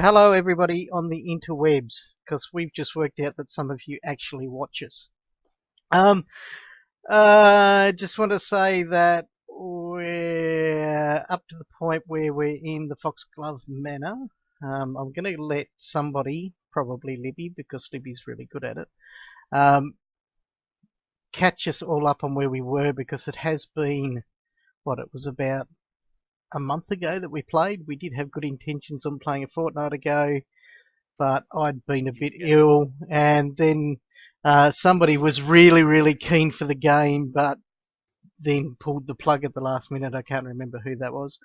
hello everybody on the interwebs, because we've just worked out that some of you actually watch us. Just want to say that we're up to the point where we're in the Foxglove Manor. I'm going to let somebody, probably Libby, because Libby's really good at it, catch us all up on where we were, because it has been, it was about a month ago that we played. We did have good intentions on playing a fortnight ago, but I'd been a bit ill, and then somebody was really, really keen for the game, but then pulled the plug at the last minute. I can't remember who that was.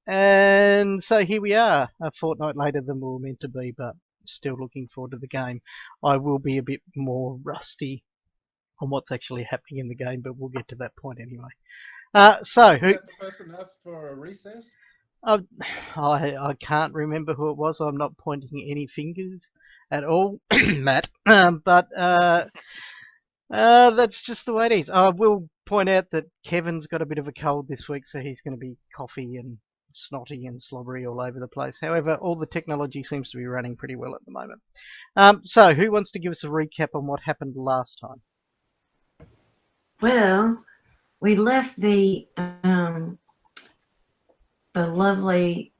And so here we are, a fortnight later than we were meant to be, but still looking forward to the game. I will be a bit more rusty on what's actually happening in the game, but we'll get to that point anyway. So who? The person asked for a recess. I can't remember who it was. I'm not pointing any fingers at all, Matt. But that's just the way it is. I will point out that Kevin's got a bit of a cold this week, so he's going to be coughy and snotty and slobbery all over the place. However, all the technology seems to be running pretty well at the moment. So who wants to give us a recap on what happened last time? Well, we left the lovely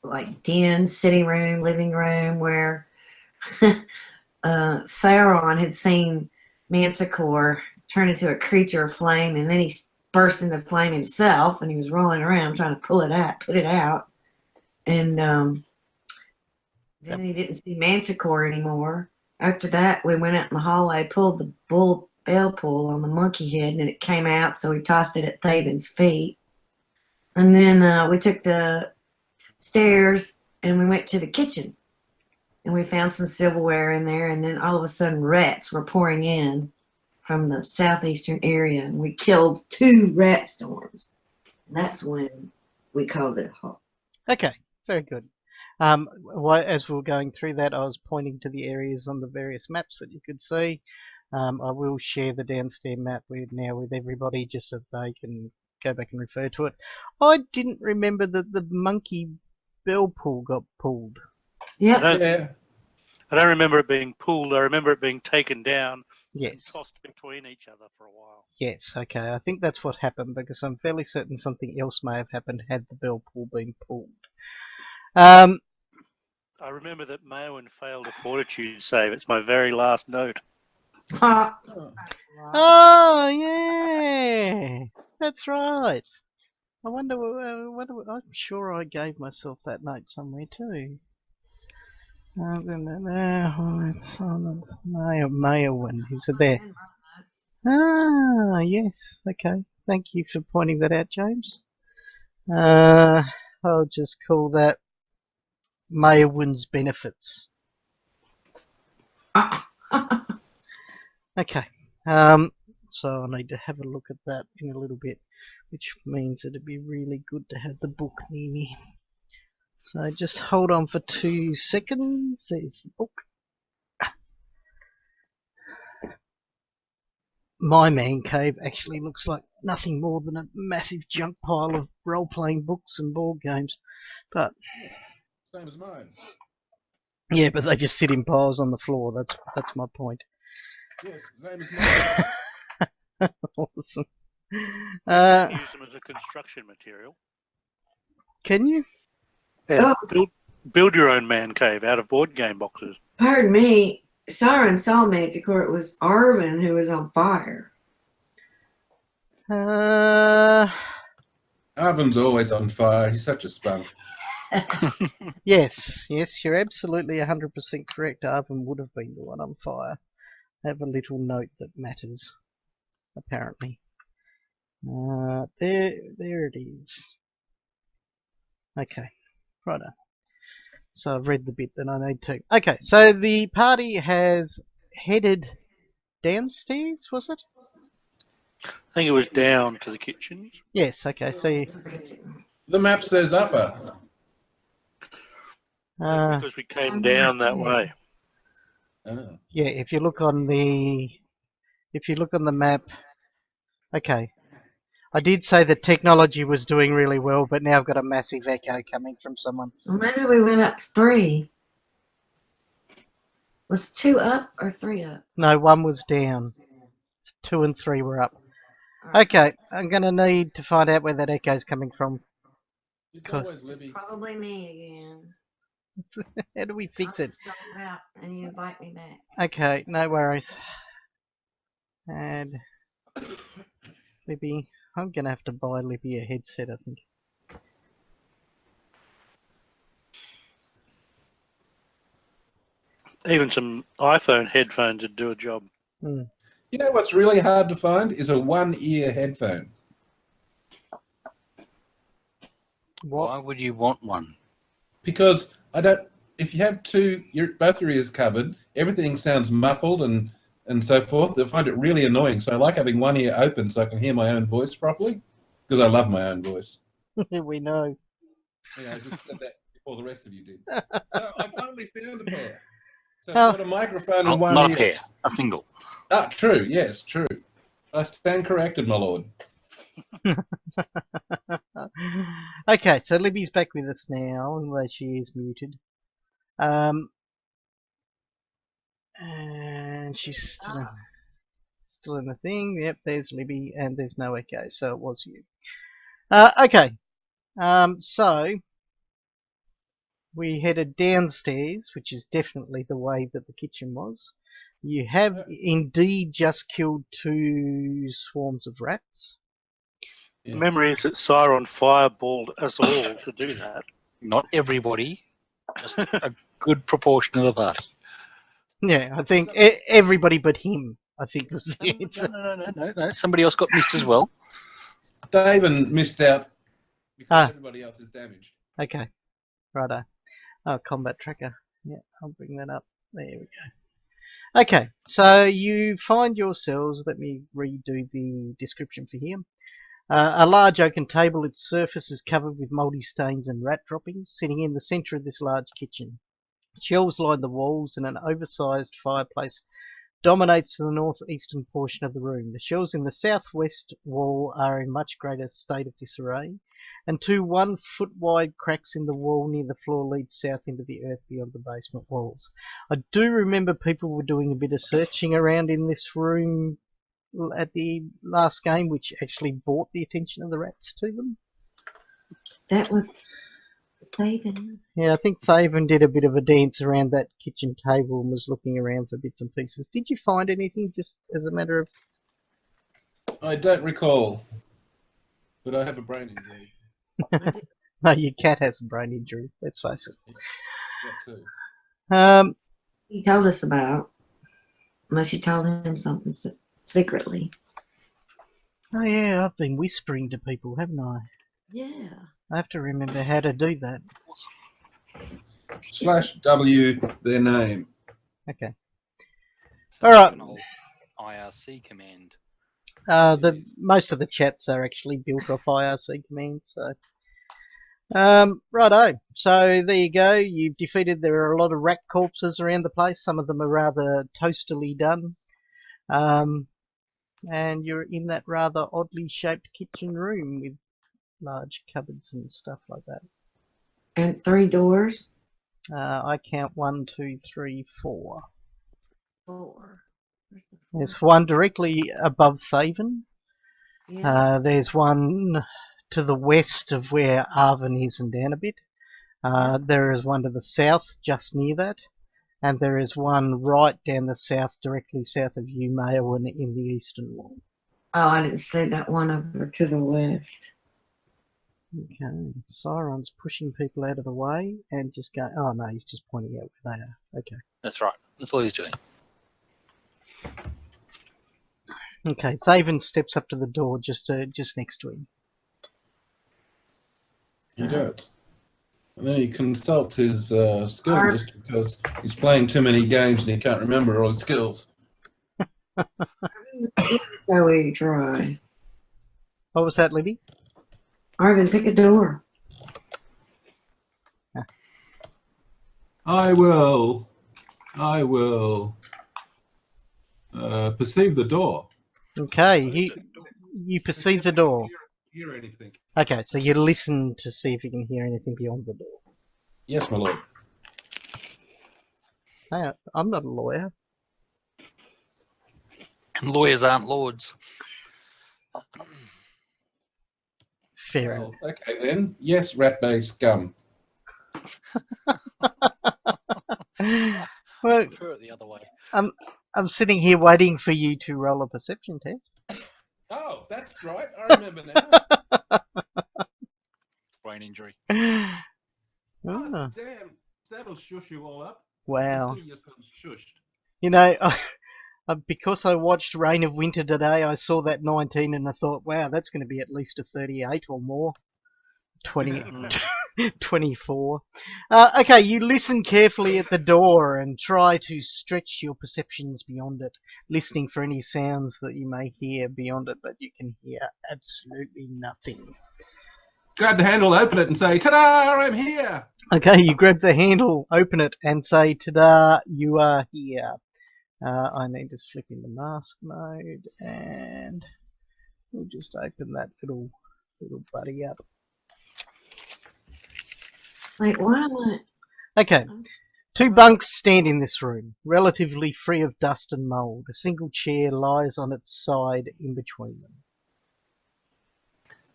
like den, sitting room, living room where Sauron had seen Manticore turn into a creature of flame, and then he burst into flame himself, and he was rolling around trying to put it out. And then he didn't see Manticore anymore. After that, we went out in the hallway, pulled the bell pull on the monkey head, and it came out, so we tossed it at Thaven's feet. And then we took the stairs and we went to the kitchen, and we found some silverware in there, and then all of a sudden rats were pouring in from the southeastern area, and we killed 2 rat storms. And that's when we called it a halt. Okay, very good. As we were going through that, I was pointing to the areas on the various maps that you could see. I will share the downstairs map with everybody, just so they can go back and refer to it. I didn't remember that the monkey bell pull got pulled. Yeah. I don't remember it being pulled. I remember it being taken down and tossed between each other for a while. Yes, okay. I think that's what happened, because I'm fairly certain something else may have happened had the bell pull been pulled. I remember that Mayowen failed a fortitude save. It's my very last note. Oh, yeah. That's right. I wonder, I'm sure I gave myself that note somewhere too. Mayowen, is it there? Ah, yes. Okay. Thank you for pointing that out, James. I'll just call that Mayowen's benefits. Okay. So I need to have a look at that in a little bit, which means it'd be really good to have the book near me. So just hold on for 2 seconds. There's the book. My man cave actually looks like nothing more than a massive junk pile of role-playing books and board games. But same as mine. Yeah, but they just sit in piles on the floor. That's my point. Yes, same as mine. Awesome. Use them as a construction material. Can you? Yeah, build your own man cave out of board game boxes. Pardon me. Sauron saw Manticore. It was Arwen who was on fire. Arwen's always on fire. He's such a spunk. Yes, you're absolutely 100% correct. Arwen would have been the one on fire. I have a little note that matters, apparently. There it is. Okay, righto. So I've read the bit that I need to. Okay, so the party has headed downstairs, was it? I think it was down to the kitchens. Yes, okay, so the map says upper. Because we came down that way. Yeah, if you look on the map, okay. I did say the technology was doing really well, but now I've got a massive echo coming from someone. Well, maybe we went up 3. Was 2 up or 3 up? No, 1 was down. 2 and 3 were up. Okay, I'm going to need to find out where that echo's coming from. It's always Libby. Probably me again. How do we fix it? I'll just drop out and you invite me back. Okay, no worries. And Libby, I'm going to have to buy Libby a headset, I think. Even some iPhone headphones would do a job. Mm. You know what's really hard to find is a one-ear headphone. Why would you want one? Because I don't. If you have both your ears covered, everything sounds muffled and so forth. I find it really annoying. So I like having one ear open so I can hear my own voice properly. Because I love my own voice. We know. Yeah, I just said that before the rest of you did. So I finally found a pair. So Oh. I've got a microphone and one Not ear. a pair, a single. Ah, true. Yes, true. I stand corrected, my lord. Okay, so Libby's back with us now, although she is muted. And she's still in the thing. Yep, there's Libby, and there's no echo, so it was you. Okay, so we headed downstairs, which is definitely the way that the kitchen was. You have indeed just killed 2 swarms of rats. Yeah. Memory is that Siron fireballed us all to do that. Not everybody, just a good proportion of the party. Yeah, I think everybody but him, I think, was the answer. No. Somebody else got missed as well. Daven missed out because everybody else is damaged. Okay, righto. Oh, combat tracker. Yeah, I'll bring that up. There we go. Okay, so you find yourselves, let me redo the description for here. A large oaken table, its surface is covered with mouldy stains and rat droppings, sitting in the centre of this large kitchen. Shelves line the walls and an oversized fireplace dominates the northeastern portion of the room. The shelves in the southwest wall are in much greater state of disarray, and 2 1-foot-wide cracks in the wall near the floor lead south into the earth beyond the basement walls. I do remember people were doing a bit of searching around in this room at the last game, which actually brought the attention of the rats to them. That was Thaven. Yeah, I think Thaven did a bit of a dance around that kitchen table and was looking around for bits and pieces. Did you find anything, just as a matter of... I don't recall, but I have a brain injury. No, your cat has a brain injury, let's face it. That too. He told us about, unless you told him something secretly. Oh yeah, I've been whispering to people, haven't I? Yeah. I have to remember how to do that. /W their name. Okay. So All right. an old IRC command. Most of the chats are actually built off IRC commands, so... righto. So there you go. You've defeated. There are a lot of rat corpses around the place. Some of them are rather toastily done. And you're in that rather oddly shaped kitchen room with large cupboards and stuff like that. And 3 doors? I count 1, 2, 3, 4. 4. There's one directly above Thaven. Yeah. There's one to the west of where Arvin is and down a bit. There is one to the south, just near that. And there is one right down the south, directly south of you, Mayowen, in the eastern wall. Oh, I didn't see that one over to the west. Okay, Siron's pushing people out of the way and just going, oh no, he's just pointing out where they are. Okay. That's right. That's all he's doing. Okay, Thaven steps up to the door just next to him. He does. And then he consults his skill list because he's playing too many games and he can't remember all his skills. So we try. What was that, Libby? Arvin, pick a door. I will perceive the door. Okay, you perceive the door. hear anything. Okay, so you listen to see if you can hear anything beyond the door. Yes, my lord. Hey, I'm not a lawyer. And lawyers aren't lords. Fair Well, okay then. Yes, rat-based scum. enough. I Well, prefer it the other way. I'm sitting here waiting for you to roll a perception test. Oh, that's right. I remember now. Brain injury. Oh, Ah, damn. That'll shush you all up. wow. Consider yourselves shushed. You know, because I watched Reign of Winter today, I saw that 19 and I thought, wow, that's going to be at least a 38 or more. 20, 24. Okay, you listen carefully at the door and try to stretch your perceptions beyond it, listening for any sounds that you may hear beyond it, but you can hear absolutely nothing. Grab the handle, open it, and say, "Ta-da! I'm here." Okay, you grab the handle, open it, and say, "Ta-da! You are here." I need to flip into mask mode, and we'll just open that little buddy up. Wait, why am I? Okay. Two bunks stand in this room, relatively free of dust and mould. A single chair lies on its side in between them.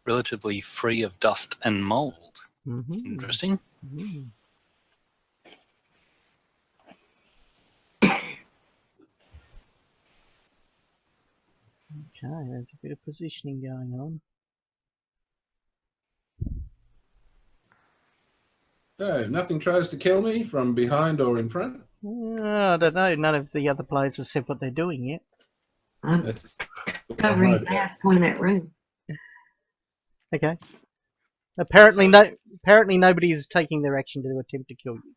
Relatively free of dust and mold. Mm-hmm. Interesting. Mm-hmm. Okay, there's a bit of positioning going on. So, nothing tries to kill me from behind or in front? I don't know, none of the other players have said what they're doing yet. I'm That's covering his ass going in that room. Okay. Apparently nobody is taking their action to attempt to kill you.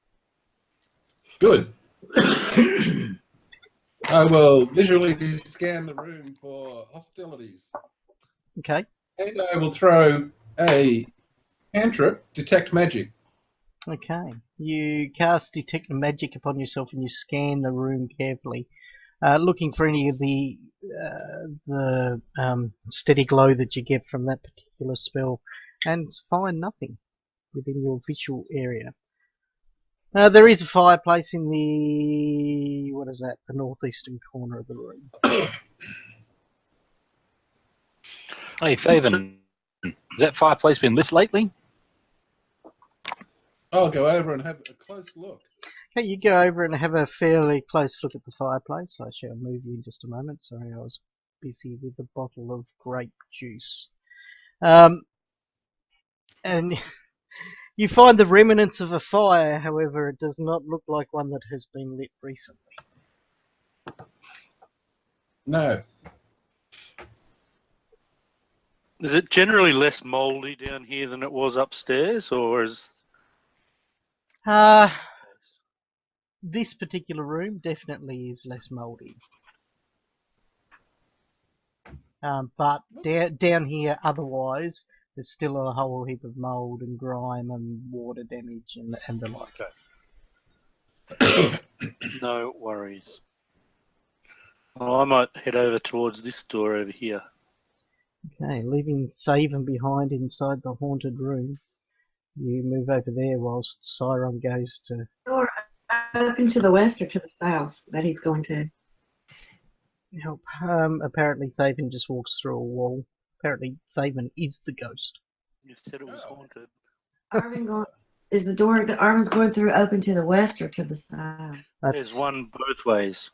Good. I will visually scan the room for hostilities. Okay. And I will throw a cantrip, detect magic. Okay. You cast Detect Magic upon yourself and you scan the room carefully, looking for any of the steady glow that you get from that particular spell, and find nothing within your visual area. There is a fireplace in the the northeastern corner of the room. Hey, Faven, has that fireplace been lit lately? I'll go over and have a close look. Okay, you go over and have a fairly close look at the fireplace. I shall move you in just a moment. Sorry, I was busy with a bottle of grape juice. And you find the remnants of a fire, however, it does not look like one that has been lit recently. No. Is it generally less mouldy down here than it was upstairs, or is... This particular room definitely is less mouldy. But down here, otherwise, there's still a whole heap of mould and grime and water damage and the like. Okay. No worries. Well, I might head over towards this door over here. Okay, leaving Faven behind inside the haunted room, you move over there whilst Siron goes to... Door open to the west or to the south that he's going to? help. Apparently Faven just walks through a wall. Apparently Faven is the ghost. You said it was haunted. Is the door that Arvin's going through open to the west or to the south? There's one both ways.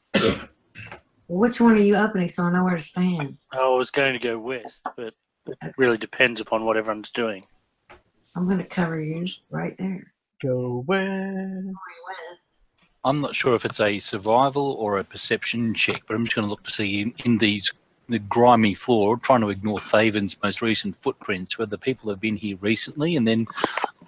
Which one are you opening so I know where to stand? I was going to go west, but it really depends upon what everyone's doing. I'm going to cover you right there. Go west. West. I'm not sure if it's a survival or a perception check, but I'm just going to look to see in the grimy floor, trying to ignore Faven's most recent footprints, whether people have been here recently, and then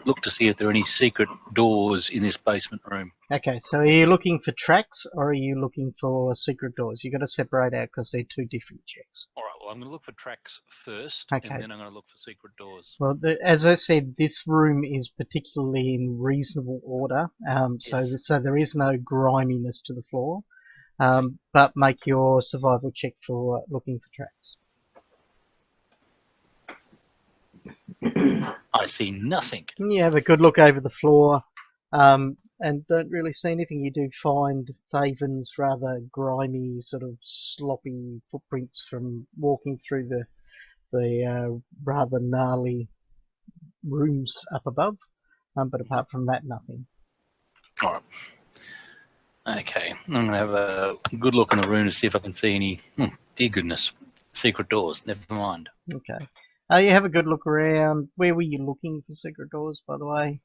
look to see if there are any secret doors in this basement room. Okay, so are you looking for tracks or are you looking for secret doors? You've got to separate out because they're two different checks. All right, well, I'm going to look for tracks first, Okay. and then I'm going to look for secret doors. Well, as I said, this room is particularly in reasonable order, Yes. so there is no griminess to the floor, but make your survival check for looking for tracks. I see nothing. You have a good look over the floor, and don't really see anything. You do find Thaven's rather grimy, sort of sloppy footprints from walking through the rather gnarly rooms up above. But apart from that, nothing. All right. Okay, I'm going to have a good look in the room to see if I can see any, dear goodness, secret doors. Never mind. Okay. You have a good look around. Where were you looking for secret doors, by the way?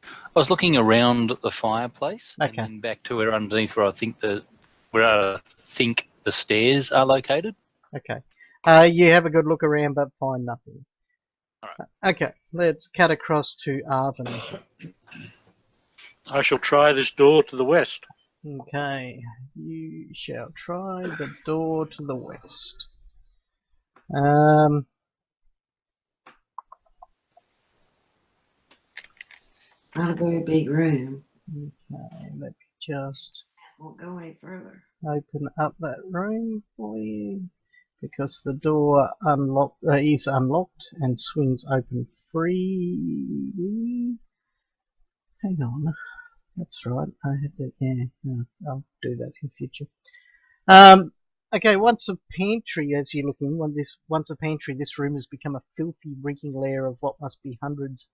I was looking around the fireplace Okay. and then back to where underneath where I think the stairs are located. Okay. You have a good look around, but find nothing. All right. Okay, let's cut across to Arvin. I shall try this door to the west. Okay, you shall try the door to the west. Not a very big room. Okay, let me just Won't go any further. open up that room for you, because the door is unlocked and swings open freely. Hang on, that's right. I had to. Yeah, no, I'll do that in future. Okay, once a pantry, as you're looking, once a pantry, this room has become a filthy, reeking lair of what must be hundreds,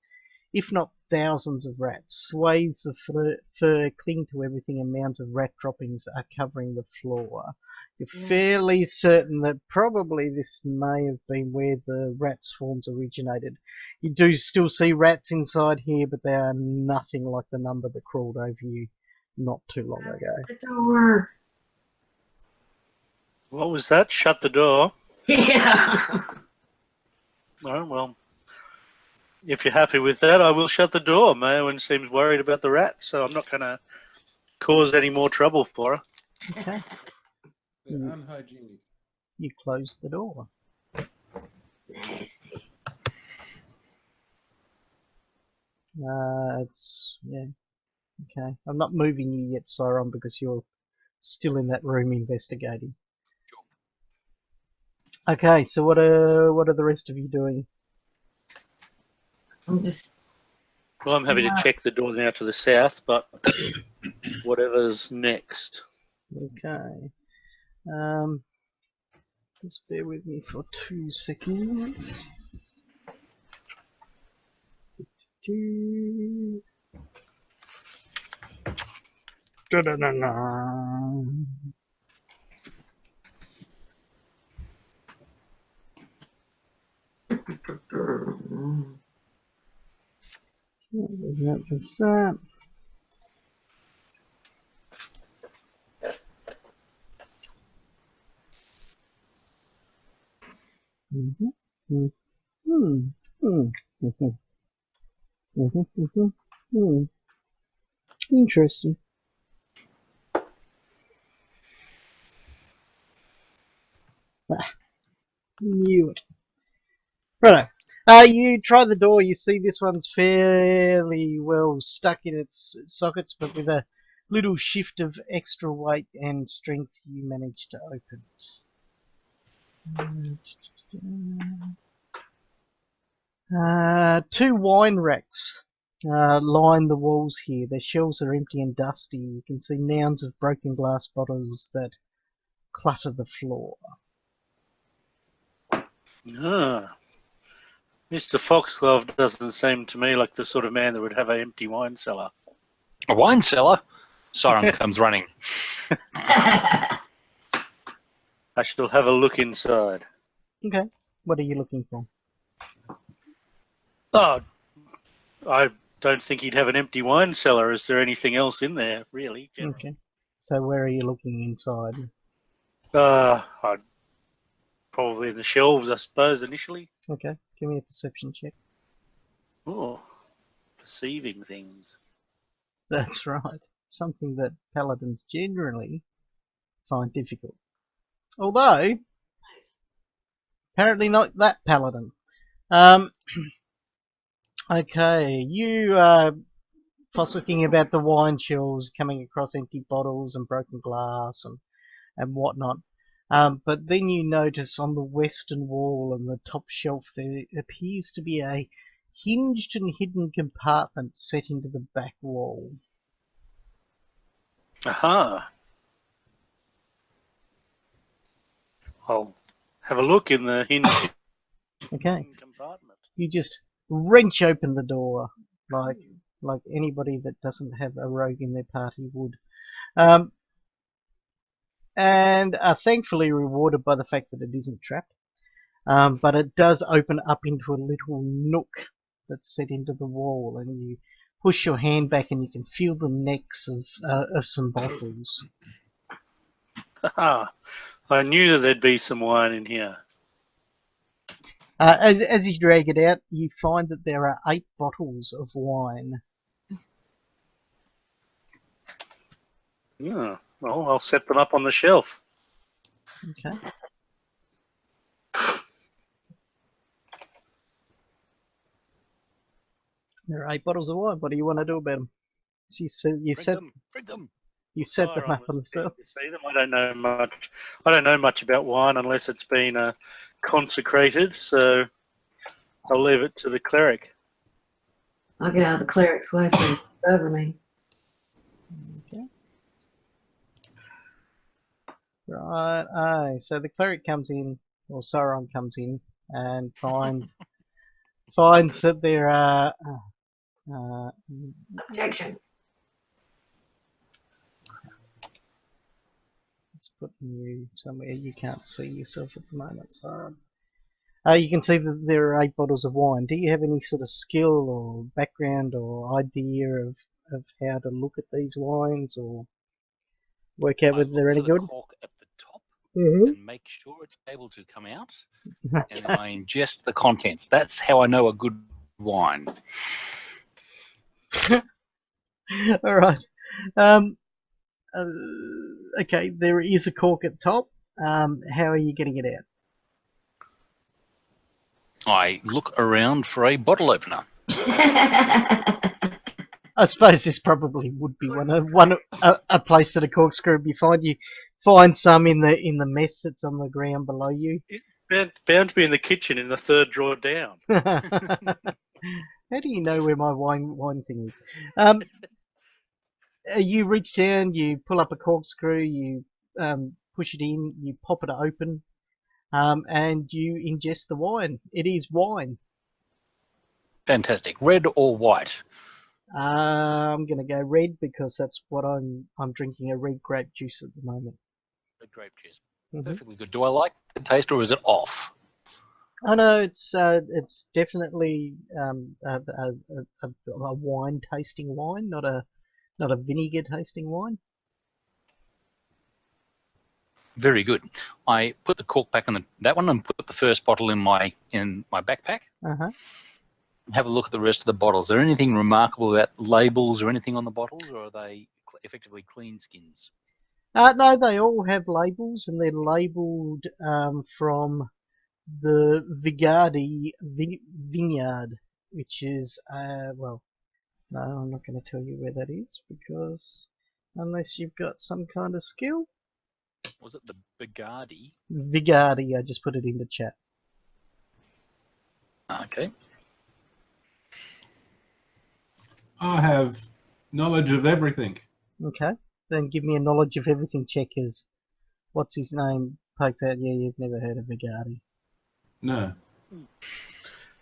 if not thousands of rats. Swathes of fur cling to everything, and mounds of rat droppings are covering the floor. You're fairly certain that probably this may have been where the rat swarms originated. You do still see rats inside here, but they are nothing like the number that crawled over you not too long ago. The door. What was that? Shut the door. Yeah. Oh, well, if you're happy with that, I will shut the door. Mayowen seems worried about the rats, so I'm not going to cause any more trouble for her. Okay. They're unhygienic. You close the door. Nasty. Yeah. Okay. I'm not moving you yet, Siron, because you're still in that room investigating. Okay, so what are the rest of you doing? I'm just. Well, I'm happy to check the door now to the south, but whatever's next. Okay. Just bear with me for 2 seconds. Da-da-da-da. That was that. Interesting. Knew it. Righto. You try the door. You see this one's fairly well stuck in its sockets, but with a little shift of extra weight and strength, you manage to open it. 2 wine racks line the walls here. Their shelves are empty and dusty. You can see mounds of broken glass bottles that clutter the floor. Ah. Mr. Foxglove doesn't seem to me like the sort of man that would have an empty wine cellar. A wine cellar? Siren comes running. I shall have a look inside. Okay. What are you looking for? Oh, I don't think he'd have an empty wine cellar. Is there anything else in there, really? Okay. So where are you looking inside? I'd probably in the shelves, I suppose, initially. Okay. Give me a perception check. Oh, perceiving things. That's right. Something that paladins generally find difficult. Although, apparently not that paladin. Okay, you fossicking about the wine shelves, coming across empty bottles and broken glass and whatnot. But then you notice on the western wall and the top shelf there appears to be a hinged and hidden compartment set into the back wall. Aha. I'll have a look in the hinged Okay, compartment. you just wrench open the door like anybody that doesn't have a rogue in their party would. And are thankfully rewarded by the fact that it isn't trapped. But it does open up into a little nook that's set into the wall, and you push your hand back and you can feel the necks of some bottles. Aha. I knew that there'd be some wine in here. As you drag it out, you find that there are 8 bottles of wine. Yeah. Well, I'll set them up on the shelf. Okay. There are 8 bottles of wine. What do you want to do about them? So you set them Fire up on the keen shelf. to see them. I don't know much. I don't know much about wine unless it's been consecrated. So I'll leave it to the cleric. I'll get out of the cleric's way for over me. Okay. Right. Oh, so the cleric comes in, or Sauron comes in, and finds that there are. Objection. Let's put you somewhere you can't see yourself at the moment, Sauron. You can see that there are 8 bottles of wine. Do you have any sort of skill or background or idea of how to look at these wines or work out whether they're any good? Cork at the top Mm-hmm. and make sure it's able to come out, and then I ingest the contents. That's how I know a good wine. All right. Okay, there is a cork at the top. How are you getting it out? I look around for a bottle opener. I suppose this probably would be a place that a corkscrew would be fine. You find some in the mess that's on the ground below you. Bound to be in the kitchen in the third drawer down. How do you know where my wine thing is? You reach down, you pull up a corkscrew, you push it in, you pop it open, and you ingest the wine. It is wine. Fantastic. Red or white? I'm gonna go red because that's what I'm drinking, a red grape juice at the moment. Red grape juice. Mm-hmm. Perfectly good. Do I like the taste or is it off? Oh no, it's definitely a wine tasting wine, not a vinegar tasting wine. Very good. I put the cork back on that one and put the first bottle in my backpack. Uh-huh. Have a look at the rest of the bottles. Is there anything remarkable about labels or anything on the bottles, or are they effectively clean skins? No, they all have labels, and they're labelled from the Vigardi vineyard, which is well, no, I'm not going to tell you where that is because unless you've got some kind of skill. Was it the Bigardi? Vigardi, I just put it into chat. Okay. I have knowledge of everything. Okay, then give me a knowledge of everything check as what's his name pokes out. Yeah, you've never heard of Vigardi. No.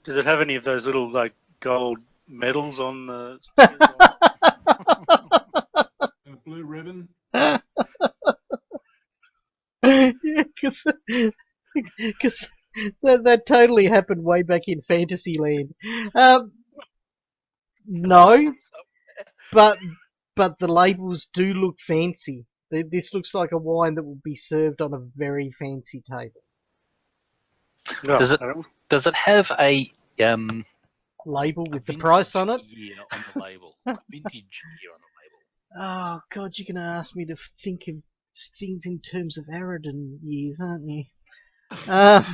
Does it have any of those little like gold medals on the? A blue ribbon? Yeah, because that totally happened way back in Fantasyland. No, but the labels do look fancy. This looks like a wine that will be served on a very fancy table. No, Does it have a Label with the vintage price on it? year on the label? A vintage year on the label. Oh God, you're gonna ask me to think of things in terms of Aradan years, aren't you? I'm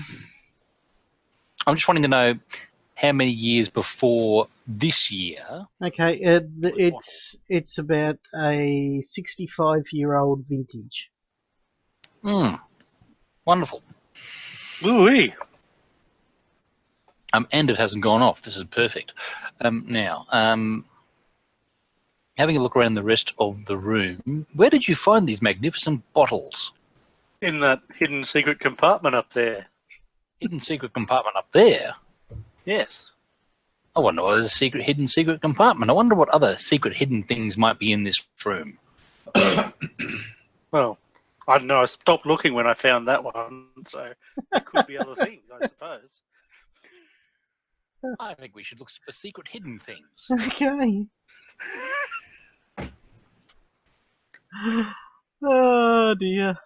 just wanting to know how many years before this year. Okay, it's about a 65-year-old vintage. Hmm. Wonderful. Ooh-wee. And it hasn't gone off. This is perfect. Now, having a look around the rest of the room, where did you find these magnificent bottles? In that hidden secret compartment up there. Hidden secret compartment up there? Yes. I wonder why there's a hidden secret compartment. I wonder what other secret hidden things might be in this room. Well, I don't know. I stopped looking when I found that one, so there could be other things, I suppose. I think we should look for secret hidden things. Okay. Oh dear.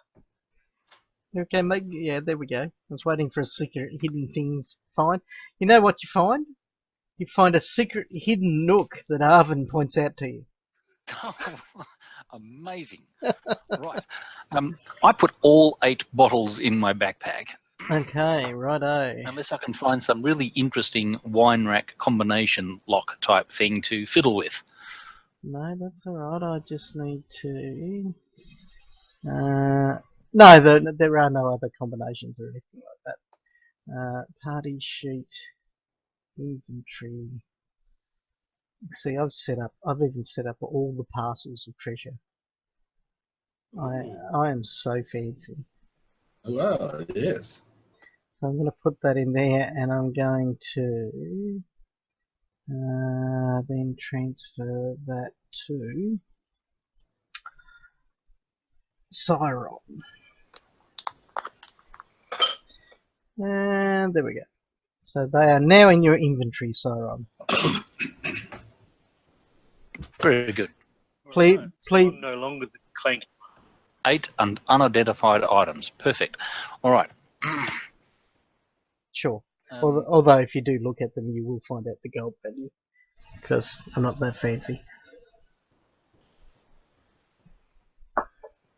Okay, yeah, there we go. I was waiting for a secret hidden things find. You know what you find? You find a secret hidden nook that Arvin points out to you. Amazing. Right. I put all 8 bottles in my backpack. Okay, righto. Unless I can find some really interesting wine rack combination lock type thing to fiddle with. No, that's alright. I just need to... no, there are no other combinations or anything like that. Party sheet, inventory. See, I've even set up all the parcels of treasure. I am so fancy. Well, yes. So I'm going to put that in there, and I'm going to then transfer that to Cyron. And there we go. So they are now in your inventory, Cyron. Very good. Please, Right, so please. I'm no longer the clank. 8 unidentified items. Perfect. All right. Sure. Although if you do look at them, you will find out the gold value, because I'm not that fancy.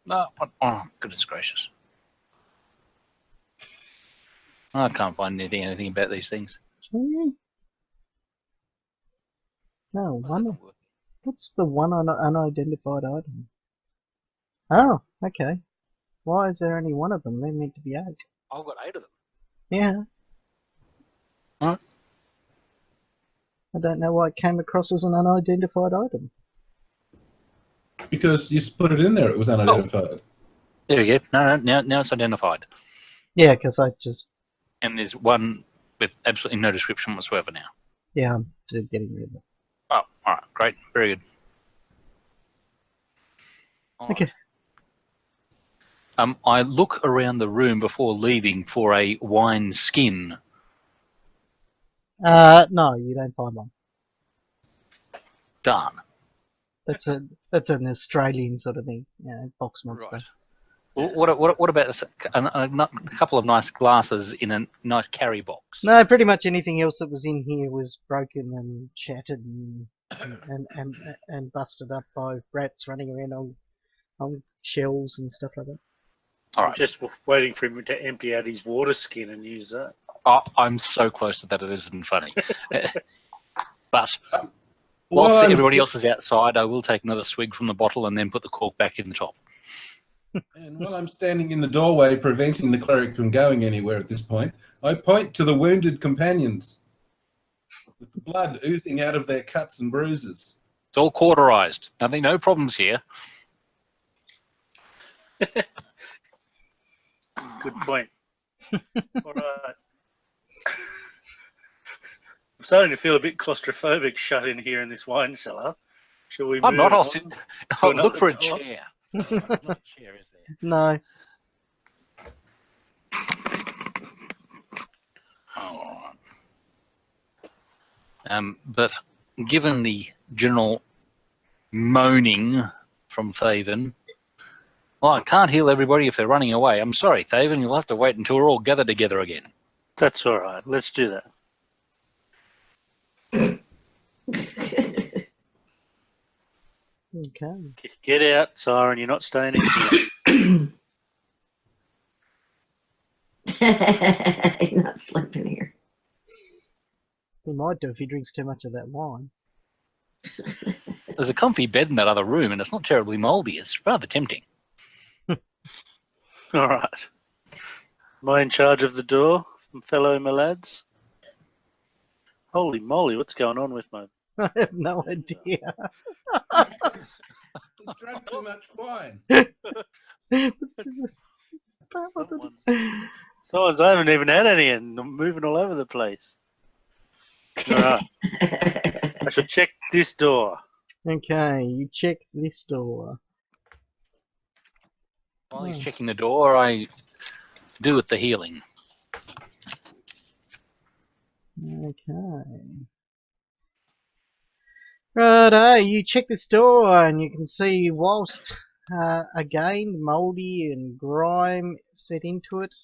No, oh, goodness gracious. I can't find anything about these things. No, what's the one unidentified item? Oh, okay. Why is there only one of them? They're meant to be 8. I've got 8 of them. Yeah. Huh? I don't know why it came across as an unidentified item. Because you put it in there, it was unidentified. There we go. No, now it's identified. Yeah, because I just... And there's one with absolutely no description whatsoever now. Yeah, I'm getting rid of it. Oh, all right. Great. Very good. All right. Okay. I look around the room before leaving for a wine skin. No, you don't find one. Darn. That's an Australian sort of thing, box monster. Right. Well, what about a couple of nice glasses in a nice carry box? No, pretty much anything else that was in here was broken and shattered and busted up by rats running around on shelves and stuff like that. All I'm right. just waiting for him to empty out his water skin and use that. I'm so close to that it isn't funny. But Well, whilst everybody else is outside, I will take another swig from the bottle and then put the cork back in the top. And while I'm standing in the doorway preventing the cleric from going anywhere at this point, I point to the wounded companions with the blood oozing out of their cuts and bruises. It's all cauterized. No problems here. Good point. All right. I'm starting to feel a bit claustrophobic shut in here in this wine cellar. Shall we I'm move not. on I'll look another for a door? chair. Not a chair, is there? No. All right. But given the general moaning from Thaven, well, I can't heal everybody if they're running away. I'm sorry, Thaven. You'll have to wait until we're all gathered together again. That's all right. Let's do that. Okay. Get out, Siren. You're not staying in here. You're not sleeping here. He might do if he drinks too much of that wine. There's a comfy bed in that other room, and it's not terribly mouldy. It's rather tempting. All right. Am I in charge of the door, fellow my lads? Holy moly, what's going on with my... I have no idea. He drank too much wine. Someone's... I haven't even had any and I'm moving all over the place. Alright, I should check this door. Okay, you check this door. While he's checking the door, I do with the healing. Okay. Righto, you check this door and you can see whilst again mouldy and grime set into it,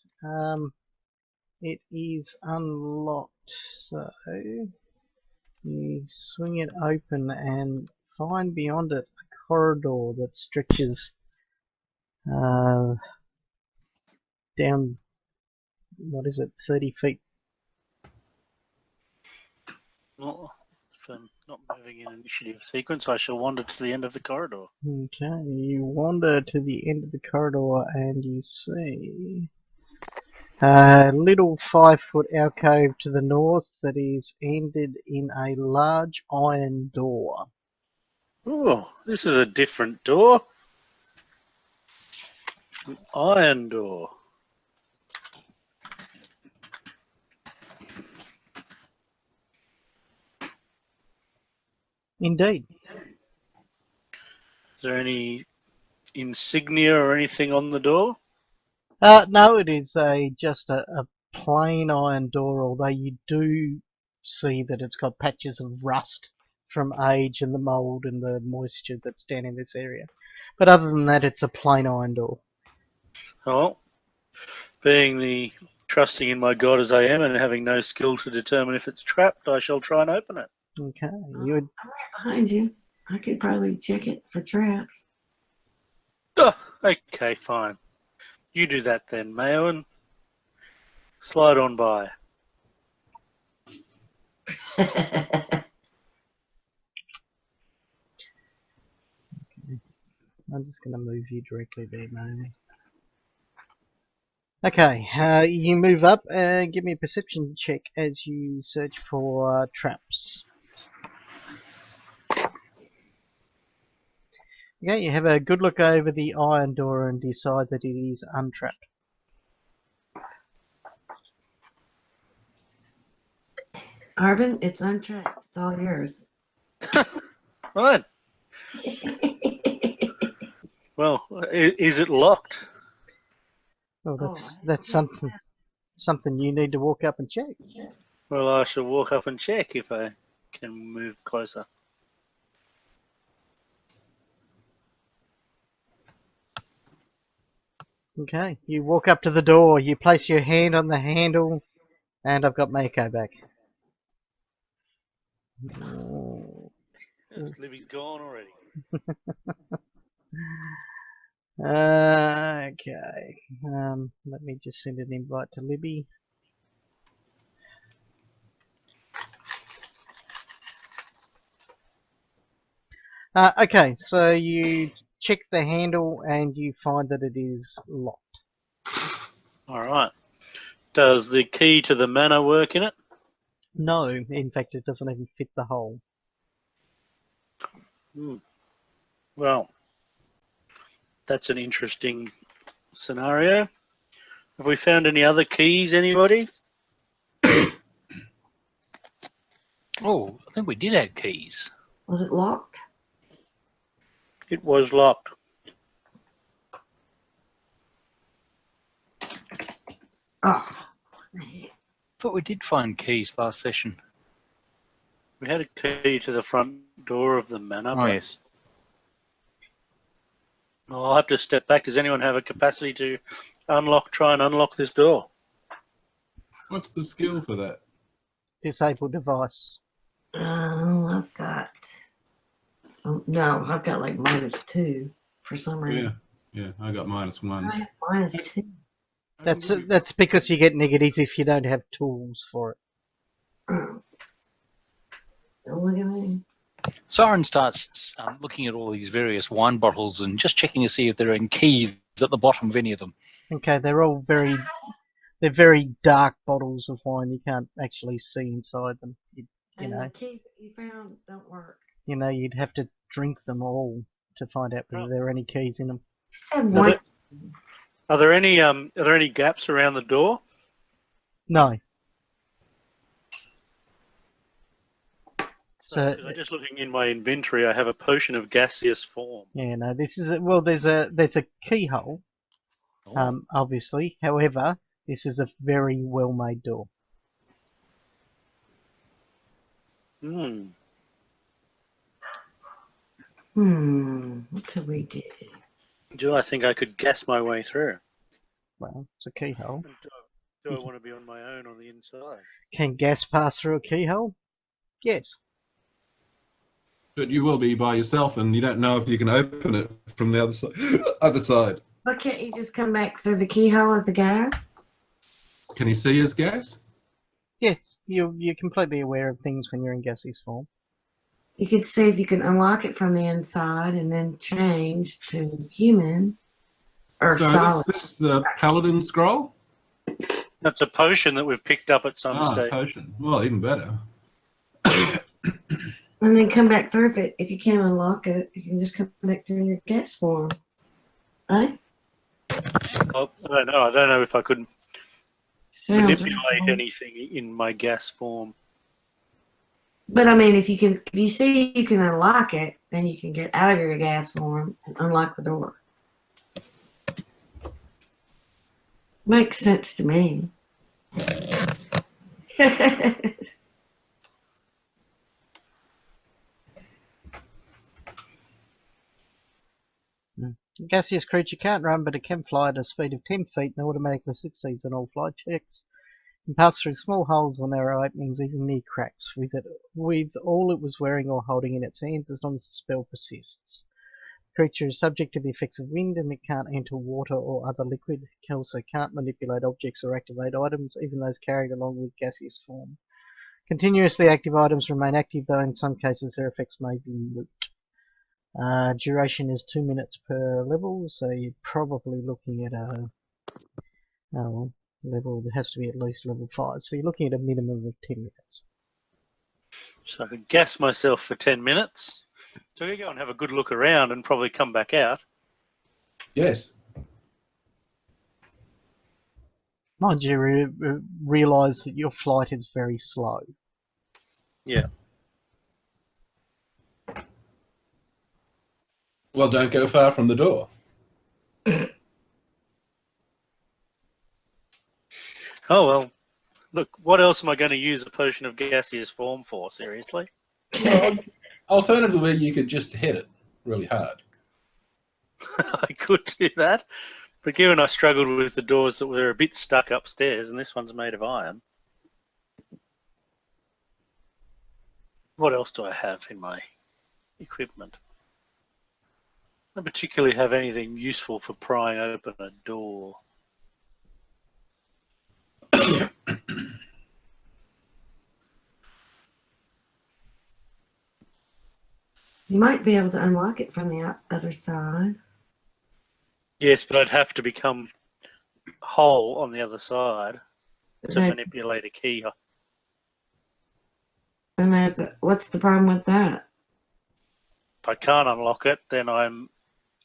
it is unlocked. So you swing it open and find beyond it a corridor that stretches down, what is it, 30 feet. Well, if I'm not moving in initiative sequence, I shall wander to the end of the corridor. Okay, you wander to the end of the corridor and you see a little 5-foot alcove to the north that is ended in a large iron door. Oh, this is a different door. An iron door. Indeed. Is there any insignia or anything on the door? No, it is just a plain iron door, although you do see that it's got patches of rust from age and the mould and the moisture that's down in this area. But other than that, it's a plain iron door. Oh, being the trusting in my God as I am and having no skill to determine if it's trapped, I shall try and open it. Okay, I'm right behind you. I could probably check it for traps. Oh, okay, fine. You do that then, Mayo, and slide on by. I'm just going to move you directly there, Naomi. Okay, you move up and give me a perception check as you search for traps. Okay, you have a good look over the iron door and decide that it is untrapped. Arvin, it's untrapped. It's all yours. Right. Well, is it locked? Well, that's something you need to walk up and check. Well, I shall walk up and check if I can move closer. Okay, you walk up to the door, you place your hand on the handle, and I've got Mako back. Libby's gone already. Okay, let me just send an invite to Libby. Okay, so you check the handle and you find that it is locked. All right. Does the key to the manor work in it? No, in fact it doesn't even fit the hole. Well, that's an interesting scenario. Have we found any other keys, anybody? Oh, I think we did have keys. Was it locked? It was locked. Oh. Thought we did find keys last session. We had a key to the front door of the manor. Oh, yes. Well, I'll have to step back. Does anyone have a capacity to try and unlock this door? What's the skill for that? Disable device. I've got... Oh, no, I've got like -2 for some reason. Yeah, I got -1. I have -2. That's because you get negatives if you don't have tools for it. Oh. Don't look at me. Siren starts looking at all these various wine bottles and just checking to see if there are any keys at the bottom of any of them. Okay, they're all very They're very dark bottles of wine. You can't actually see inside them. And the keys that you found don't work. You'd have to drink them all to find out whether there are any keys in them. Just have one. Are there any gaps around the door? No. So, because I'm just looking in my inventory, I have a potion of gaseous form. Yeah, no. This is there's a keyhole. Oh. Obviously. However, this is a very well made door. Hmm. What could we do? Do I think I could gas my way through? Well, it's a keyhole. Do I want to be on my own on the inside? Can gas pass through a keyhole? Yes. But you will be by yourself, and you don't know if you can open it from the other side. Other side. Why can't you just come back through the keyhole as a gas? Can you see his gas? Yes. You're completely aware of things when you're in gaseous form. You could see if you can unlock it from the inside and then change to human or So solid. this the paladin scroll? That's a potion that we've picked up at some stage. Potion. Well, even better. And then come back through it. If you can't unlock it, you can just come back through in your gas form. Right? Oh, I don't know if I could Sounds manipulate right. anything in my gas form. But I mean, if you see you can unlock it, then you can get out of your gas form and unlock the door. Makes sense to me. A gaseous creature can't run, but it can fly at a speed of 10 feet and automatically succeeds on all flight checks. It can pass through small holes or narrow openings, even near cracks, with all it was wearing or holding in its hands, as long as the spell persists. The creature is subject to the effects of wind, and it can't enter water or other liquid. It also can't manipulate objects or activate items, even those carried along with gaseous form. Continuously active items remain active, though in some cases their effects may be moot. Duration is 2 minutes per level, so you're probably looking at a level that has to be at least level 5. So you're looking at a minimum of 10 minutes. So I could gas myself for 10 minutes. So we go and have a good look around and probably come back out. Yes. Mind you, realise that your flight is very slow. Yeah. Well, don't go far from the door. Oh, well. Look, what else am I going to use a potion of gaseous form for, seriously? Well, alternatively, you could just hit it really hard. I could do that. But given I struggled with the doors that were a bit stuck upstairs, and this one's made of iron. What else do I have in my equipment? I don't particularly have anything useful for prying open a door. You might be able to unlock it from the other side. Yes, but I'd have to become whole on the other side to That- manipulate a key. And what's the problem with that? If I can't unlock it, then I'm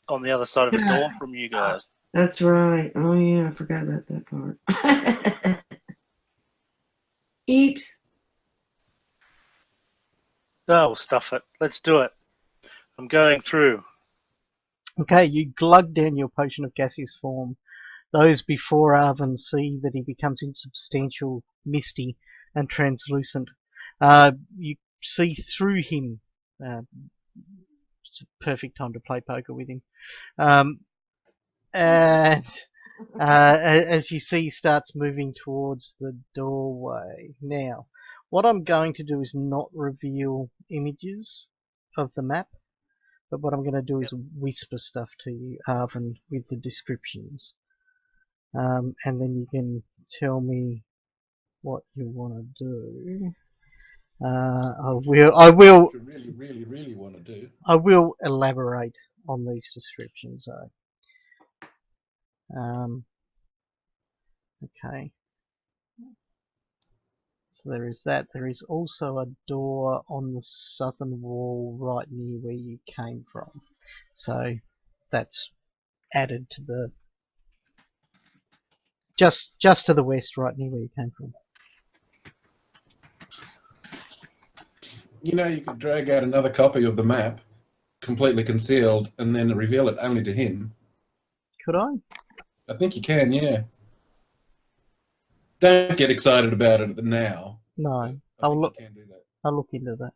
on the other side of the door from you guys. That's right. Oh yeah, I forgot about that part. Oops. Oh, well, stuff it. Let's do it. I'm going through. Okay, you glug down your potion of gaseous form. Those before Arvin see that he becomes insubstantial, misty, and translucent. You see through him. It's a perfect time to play poker with him. And as you see, he starts moving towards the doorway. Now, what I'm going to do is not reveal images of the map, but what I'm going to do is whisper stuff to you, Arvin, with the descriptions. And then you can tell me what you want to do. I will What you really, really, really want to do. I will elaborate on these descriptions though. Okay. So there is that. There is also a door on the southern wall right near where you came from. So that's added to the just to the west, right near where you came from. You know, you could drag out another copy of the map, completely concealed, and then reveal it only to him. Could I? I think you can, yeah. Don't get excited about it now. No. I I'll think look. you can do that. I'll look into that.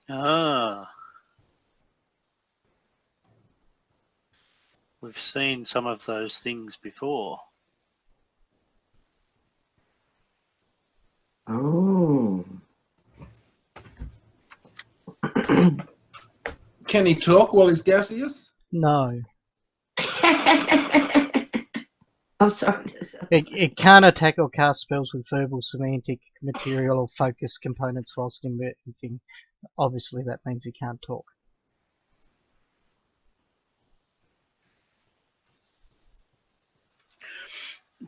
Ah. We've seen some of those things before. Oh. Can he talk while he's gaseous? No. I'm sorry. It can't attack or cast spells with verbal, semantic, material, or focus components whilst inverting. Obviously, that means it can't talk.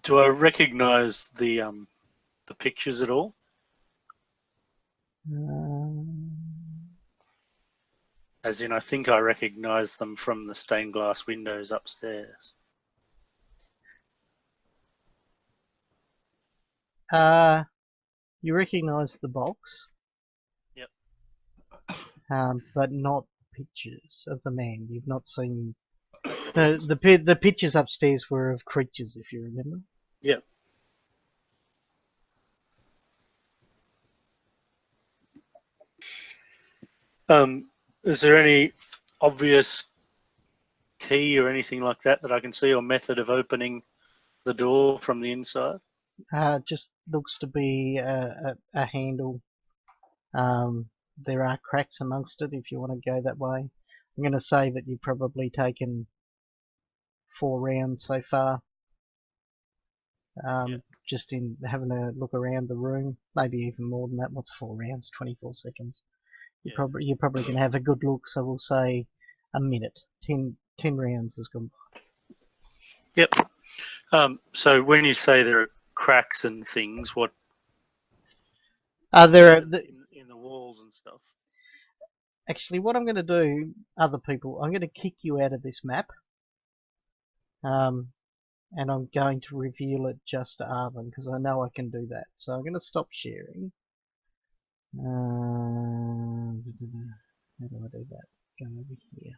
Do I recognise the pictures at all? As in, I think I recognise them from the stained glass windows upstairs. You recognise the box. Yep. But not pictures of the man. You've not seen the pictures upstairs were of creatures, if you remember. Yep. Is there any obvious key or anything like that that I can see, or method of opening the door from the inside? Just looks to be a handle. There are cracks amongst it if you want to go that way. I'm going to say that you've probably taken 4 rounds so far. Yep. Just in having a look around the room, maybe even more than that. What's 4 rounds? 24 seconds. Yeah. You're probably going to have a good look, so we'll say a minute. 10 rounds has gone by. Yep. So when you say there are cracks and things, what There are in the walls and stuff? actually what I'm going to do, other people, I'm going to kick you out of this map, and I'm going to reveal it just to Arvin because I know I can do that. So I'm going to stop sharing. How do I do that? Go over here.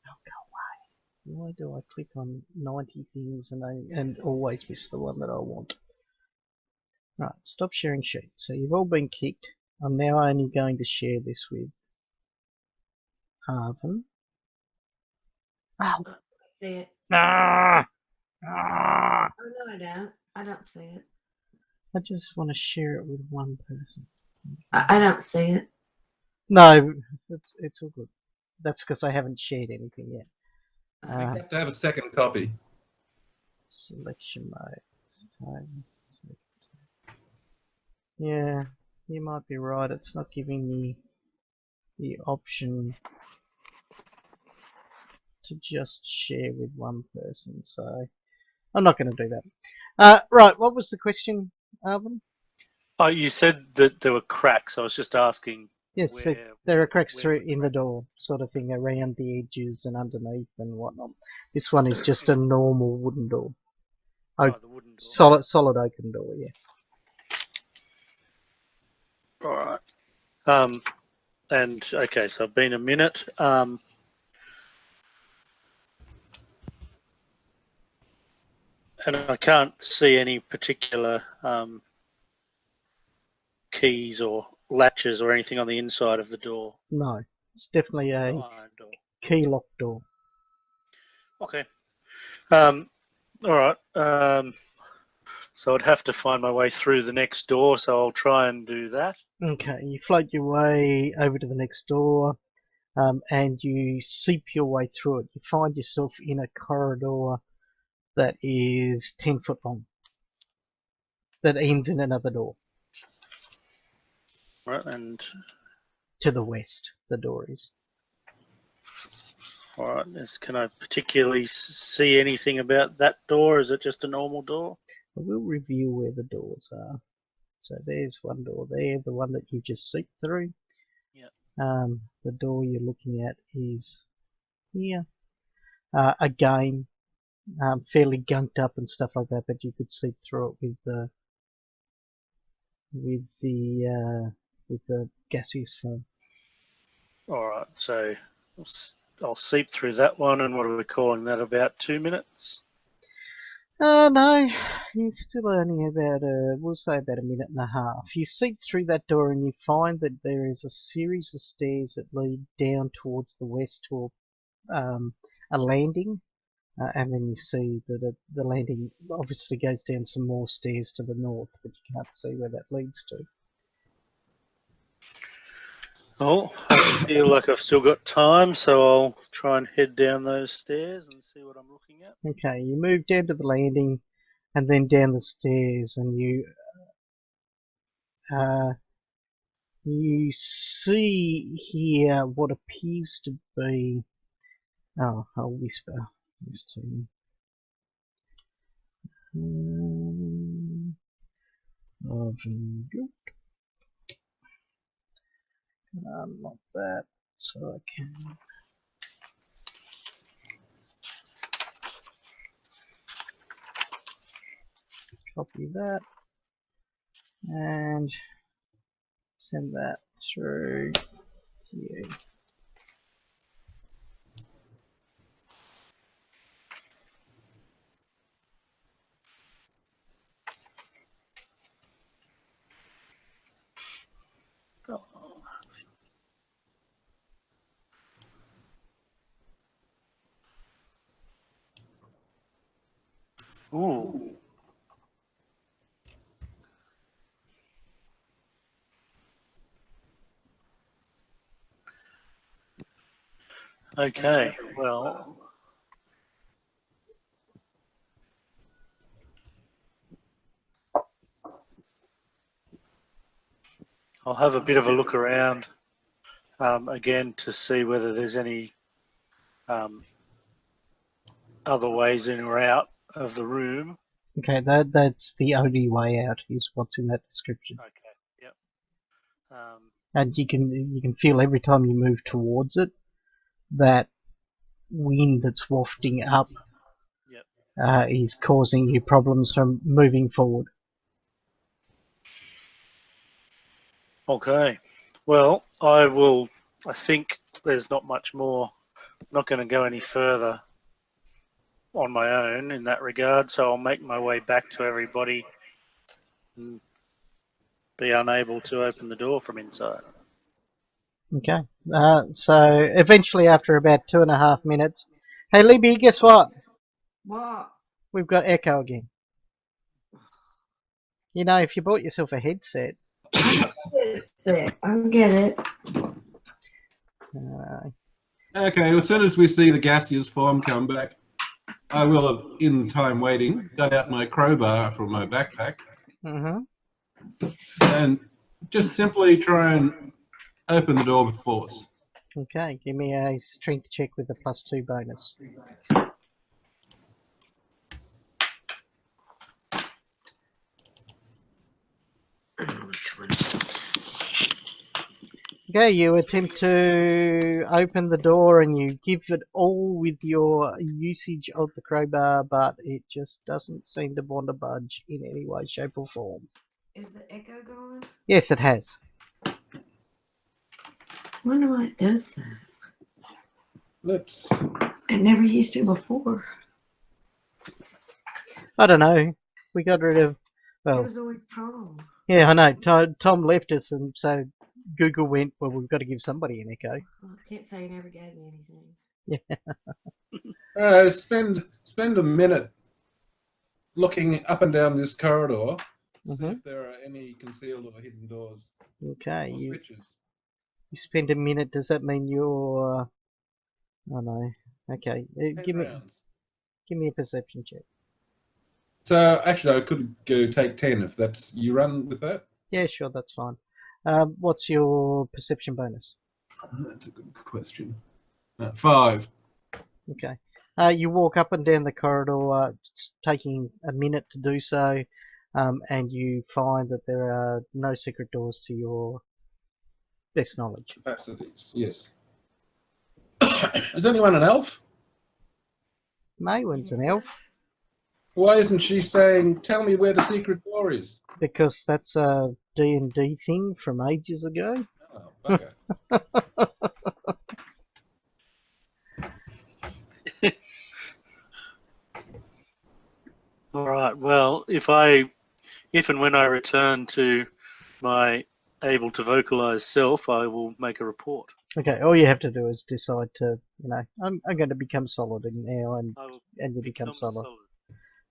Oh, go away. Why do I click on 90 things and always miss the one that I want? Right, stop sharing sheet. So you've all been kicked. I'm now only going to share this with Arvin. Oh, See it. ah, ah. Oh no, I don't. I don't see it. I just want to share it with one person. I don't see it. No, it's all good. That's because I haven't shared anything yet. You have to have a second copy. Selection mode. Time. Yeah, you might be right. It's not giving me the option to just share with one person, so I'm not going to do that. Right, what was the question, Arvin? Oh, you said that there were cracks. I was just asking. Yes, Where there are cracks where through were in the door, sort of thing, around the edges and underneath and whatnot. This one is just a normal wooden door. Oh, the wooden door. Solid oaken door, yeah. All right. And okay, so I've been a minute. And I can't see any particular keys or latches or anything on the inside of the door. No, it's definitely a Iron door. key lock door. Okay. All right. So I'd have to find my way through the next door, so I'll try and do that. Okay, you float your way over to the next door. and you seep your way through it. You find yourself in a corridor that is 10 foot long, that ends in another door. Right, and To the west, the door is. all right. Can I particularly see anything about that door? Is it just a normal door? I will reveal where the doors are. So there's one door there, the one that you just seeped through. Yeah. The door you're looking at is here. Again, fairly gunked up and stuff like that, but you could seep through it with the gaseous form. All right. So I'll seep through that one, and what are we calling that? About 2 minutes. No, it's still only about we'll say about a minute and a half. You seep through that door and you find that there is a series of stairs that lead down towards the west to a landing, and then you see that the landing obviously goes down some more stairs to the north, but you can't see where that leads to. Oh, I feel like I've still got time, so I'll try and head down those stairs and see what I'm looking at. Okay, you move down to the landing and then down the stairs, and you see here what appears to be. Oh, I'll whisper this to you. Not that, so I can. Copy that and send that through here. Ooh. Okay, well, I'll have a bit of a look around again to see whether there's any other ways in or out of the room. Okay, that's the only way out is what's in that description. Okay, yep. And you can feel every time you move towards it that wind that's wafting up is causing you problems from moving forward. Okay, well, I think there's not much more. I'm not going to go any further on my own in that regard, so I'll make my way back to everybody and be unable to open the door from inside. Okay, so eventually after about 2.5 minutes, hey Libby, guess what? What? We've got echo again. You know, if you bought yourself a headset. I don't get it. Okay, as soon as we see the gaseous form come back, I will have, in time waiting, got out my crowbar from my backpack and just simply try and open the door with force. Okay, give me a strength check with a +2 bonus. Okay, you attempt to open the door and you give it all with your usage of the crowbar, but it just doesn't seem to want to budge in any way, shape or form. Is the echo gone? Yes, it has. I wonder why it does that. Let's. It never used to before. I don't know. We got rid of. It Well, was always Tom. yeah, I know. Tom left us, and so Google went, well, we've got to give somebody an echo. Well, I can't say he never gave me anything. Yeah. All right, spend a minute looking up and down this corridor, see if there are any concealed or hidden doors Okay. or switches. You spend a minute. Does that mean you're? Oh no. Okay. 10 rounds. Give me a perception check. So actually, I could go take 10 if that's you run with that. Yeah, sure, that's fine. What's your perception bonus? That's a good question. 5. Okay. You walk up and down the corridor, it's taking a minute to do so, and you find that there are no secret doors to your best knowledge. Capacities, yes. Is anyone an elf? Maywin's an elf, Why isn't she saying, "Tell me where the secret door is"? because that's a D&D thing from ages ago. Oh, bugger. All right. Well, if and when I return to my able to vocalize self, I will make a report. Okay, all you have to do is decide to, I'm going to become solid now, and I will you become solid. solid.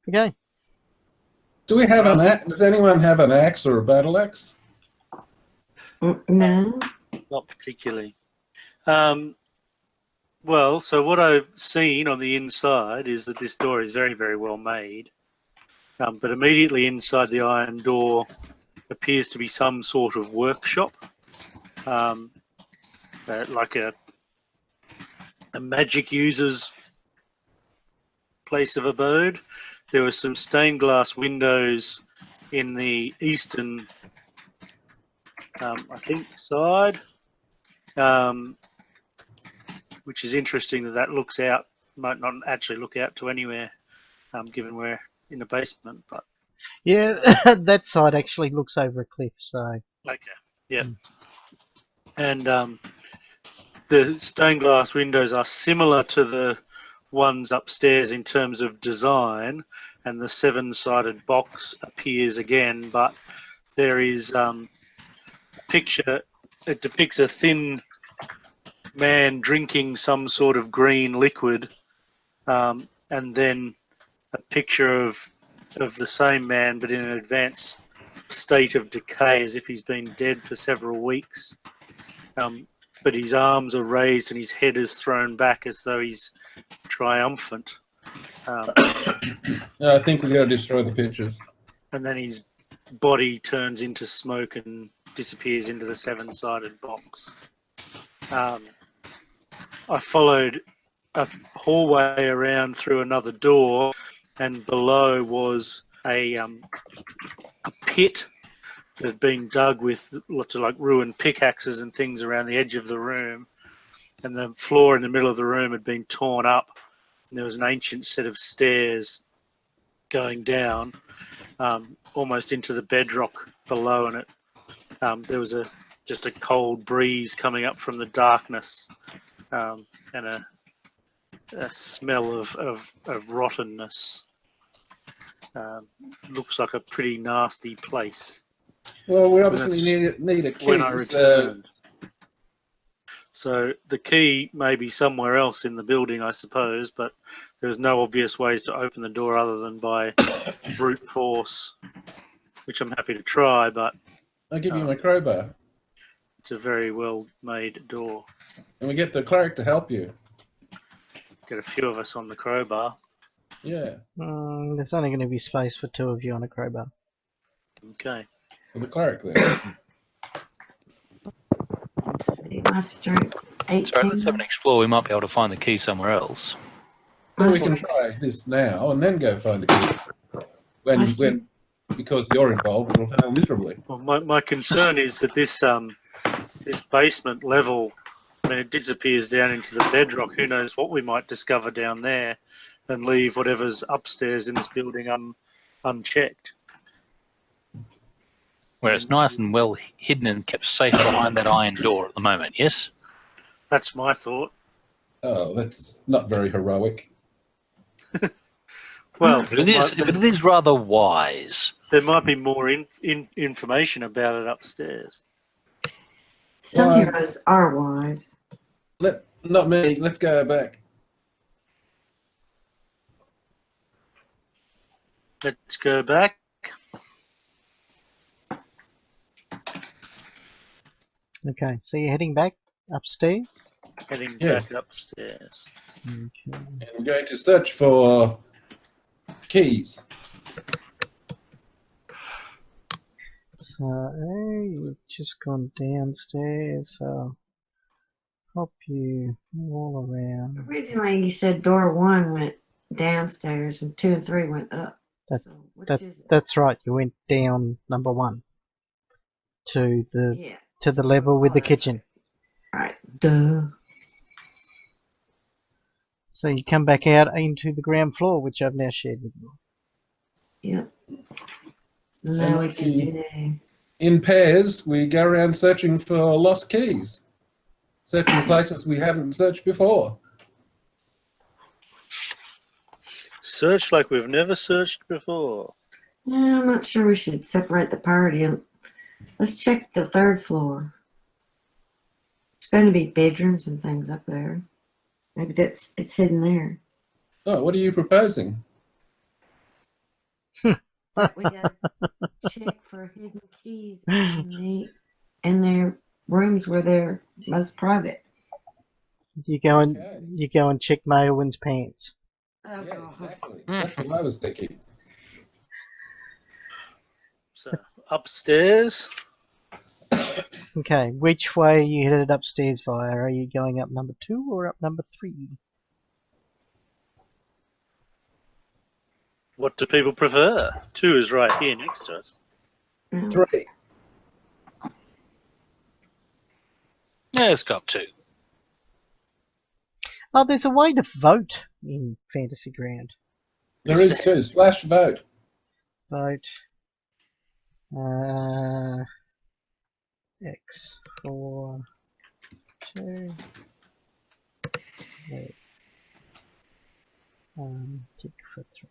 Okay. Do we have an axe? Does anyone have an axe or a battle axe? No. Not particularly. Well, so what I've seen on the inside is that this door is very, very well made. But immediately inside the iron door appears to be some sort of workshop, like a magic user's place of abode. There were some stained glass windows in the eastern, I think, side, which is interesting that looks out, might not actually look out to anywhere, given we're in the basement. But Yeah, that side actually looks over a cliff, so. okay, yeah. And the stained glass windows are similar to the ones upstairs in terms of design, and the 7-sided box appears again, but there is a picture. It depicts a thin man drinking some sort of green liquid, and then a picture of the same man, but in an advanced state of decay, as if he's been dead for several weeks. But his arms are raised and his head is thrown back as though he's triumphant. I think we got to destroy the pictures. And then his body turns into smoke and disappears into the 7-sided box. I followed a hallway around through another door, and below was a pit that had been dug with lots of ruined pickaxes and things around the edge of the room, and the floor in the middle of the room had been torn up, and there was an ancient set of stairs going down almost into the bedrock below, and there was just a cold breeze coming up from the darkness, and a smell of rottenness. Looks like a pretty nasty place. Well, we obviously need a key. When I returned. So the key may be somewhere else in the building, I suppose, but there's no obvious ways to open the door other than by brute force, which I'm happy to try, but I'll give you my crowbar. it's a very well-made door. And we get the cleric to help you. Get a few of us on the crowbar. Yeah. There's only going to be space for 2 of you on a crowbar. Okay. For the cleric then. Let's see, my strength 18. So let's have an explore. We might be able to find the key somewhere else. Well, we can try this now and then go find the key. When because you're involved, it'll fail miserably. Well, my concern is that this basement level, when it disappears down into the bedrock, who knows what we might discover down there, and leave whatever's upstairs in this building unchecked. Where it's nice and well hidden and kept safe behind that iron door at the moment, yes? That's my thought. Oh, that's not very heroic. Well, But it is rather wise. there might be more information about it upstairs. Some Well, heroes are wise. Not me. Let's go back. Let's go back. Okay, so you're heading back upstairs? Heading Yes. back upstairs. Okay. And we're going to search for keys. So, you've just gone downstairs, so hop you all around. Originally, you said door 1 went downstairs and 2 and 3 went up. That- So which that- is it? That's right, you went down number 1 to the Yeah. level with the Oh, that's kitchen. Right. Duh. So you come back out into the ground floor, which I've now shared with you. Yep. Now we And continue. in pairs, we go around searching for lost keys. Searching places we haven't searched before. Search like we've never searched before. Yeah, I'm not sure we should separate the party. Let's check the 3rd floor. It's going to be bedrooms and things up there. Maybe it's hidden there. Oh, what are you proposing? We gotta check for hidden keys in their rooms where they're most private. You go and Okay. you go and check Maelwyn's pants. Oh, Yeah, God. exactly. That's what I was thinking. So upstairs. Okay, which way are you headed upstairs via? Are you going up number 2 or up number 3? What do people prefer? 2 is right here next to us. Yeah. 3. Yeah, let's go up 2. Oh, there's a way to vote in Fantasy Ground. There is 2. /vote. Vote X for 2. Vote tick for 3.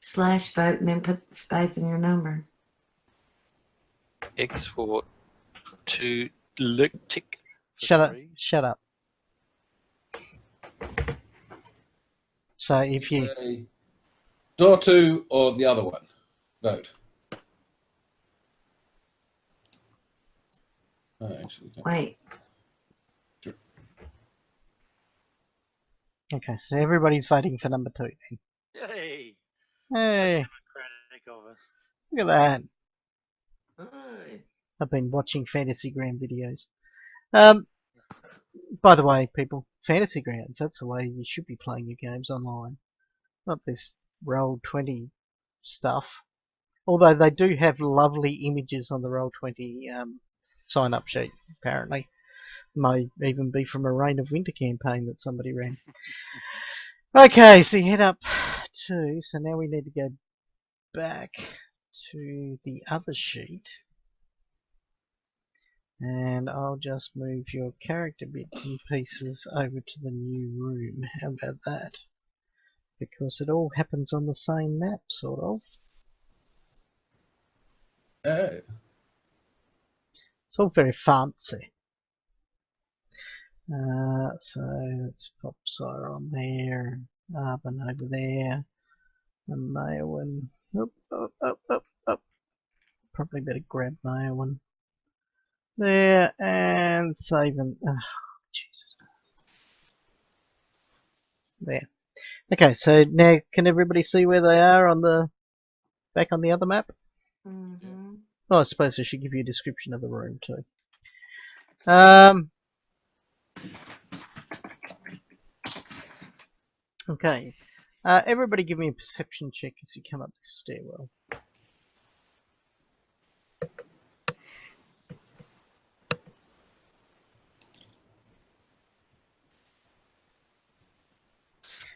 /vote and then put space in your number. X for 2, tick. For Shut up! 3. Shut up! So if you Say door 2 or the other one. Vote. Oh, actually, Wait. okay, so everybody's voting for number 2 then. Yay! Hey, Democratic of us. look at that! Hey. I've been watching Fantasy Ground videos. By the way, people, Fantasy Grounds, that's the way you should be playing your games online. Not this Roll20 stuff. Although they do have lovely images on the Roll20 sign-up sheet, apparently. May even be from a Reign of Winter campaign that somebody ran. Okay, so you head up to, so now we need to go back to the other sheet. And I'll just move your character bits and pieces over to the new room. How about that? Because it all happens on the same map, sort of. Oh. It's all very fancy. So let's pop Sire on there, Arben over there, and Maelwyn. Up. Probably better grab Maelwyn. There, and Thaven. Oh, Jesus. There. Okay, so now can everybody see where they are on the back on the other map? Mm-hmm. Oh, I suppose I should give you a description of the room too. Okay. Everybody give me a perception check as you come up this stairwell.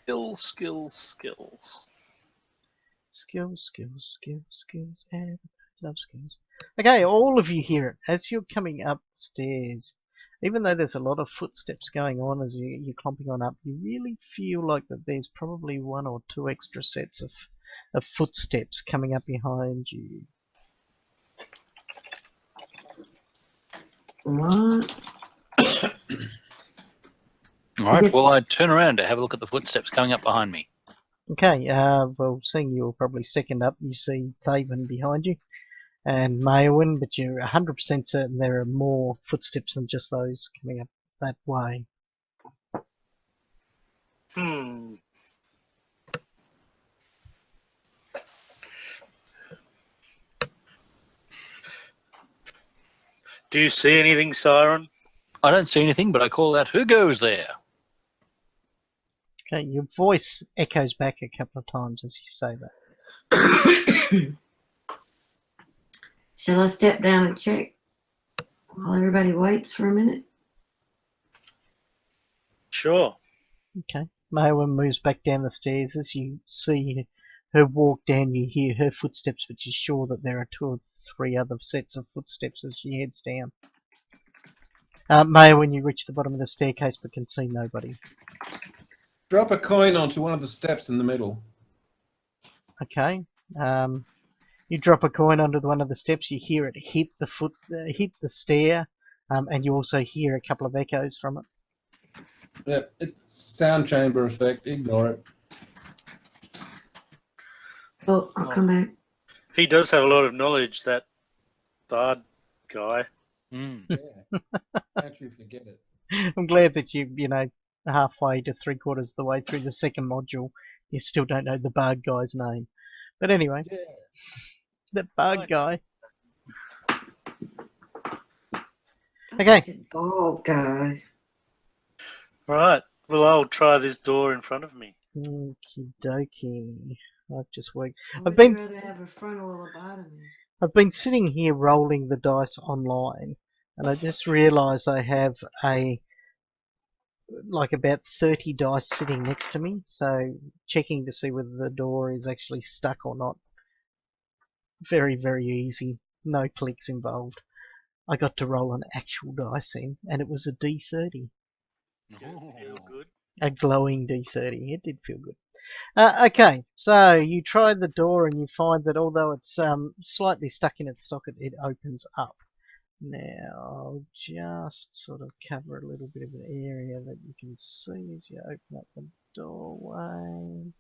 Skills. Skills. Everybody loves skills. Okay, all of you hear it as you're coming upstairs. Even though there's a lot of footsteps going on as you're clomping on up, you really feel like that there's probably 1 or 2 extra sets of footsteps coming up behind you. What? Alright, well, I turn around to have a look at the footsteps coming up behind me. Okay, well, seeing you're probably second up, you see Thaven behind you. and Maewyn, but you're 100% certain there are more footsteps than just those coming up that way. Hmm. Do you see anything, Siren? I don't see anything, but I call out, "Who goes there?" Okay, your voice echoes back a couple of times as you say that. Shall I step down and check while everybody waits for a minute? Sure. Okay. Maewyn moves back down the stairs. As you see her walk down, you hear her footsteps, but you're sure that there are 2 or 3 other sets of footsteps as she heads down. Maewyn, you reach the bottom of the staircase but can see nobody. Drop a coin onto one of the steps in the middle. Okay. You drop a coin onto one of the steps. You hear it hit the stair, and you also hear a couple of echoes from it. Yeah, it's sound chamber effect. Ignore it. Oh, I'll come back. He does have a lot of knowledge, that bard guy. Mm. Yeah. Don't you forget it. I'm glad that you know, halfway to 3/4 of the way through the second module, you still don't know the bard guy's name. But anyway, Yeah. the bard Right. guy. I Okay. think it's a bald guy. Right. Well, I'll try this door in front of me. Okie dokie. I've just worked. Would been- you rather have a frontal or lobotomy? I've been sitting here rolling the dice online, and I just realised I have about 30 dice sitting next to me, so checking to see whether the door is actually stuck or not. Very, very easy. No clicks involved. I got to roll an actual dice in, and it was a D30. Did it feel good? A glowing D30. It did feel good. Okay, so you try the door and you find that although it's slightly stuck in its socket, it opens up. Now, I'll just sort of cover a little bit of an area that you can see as you open up the doorway.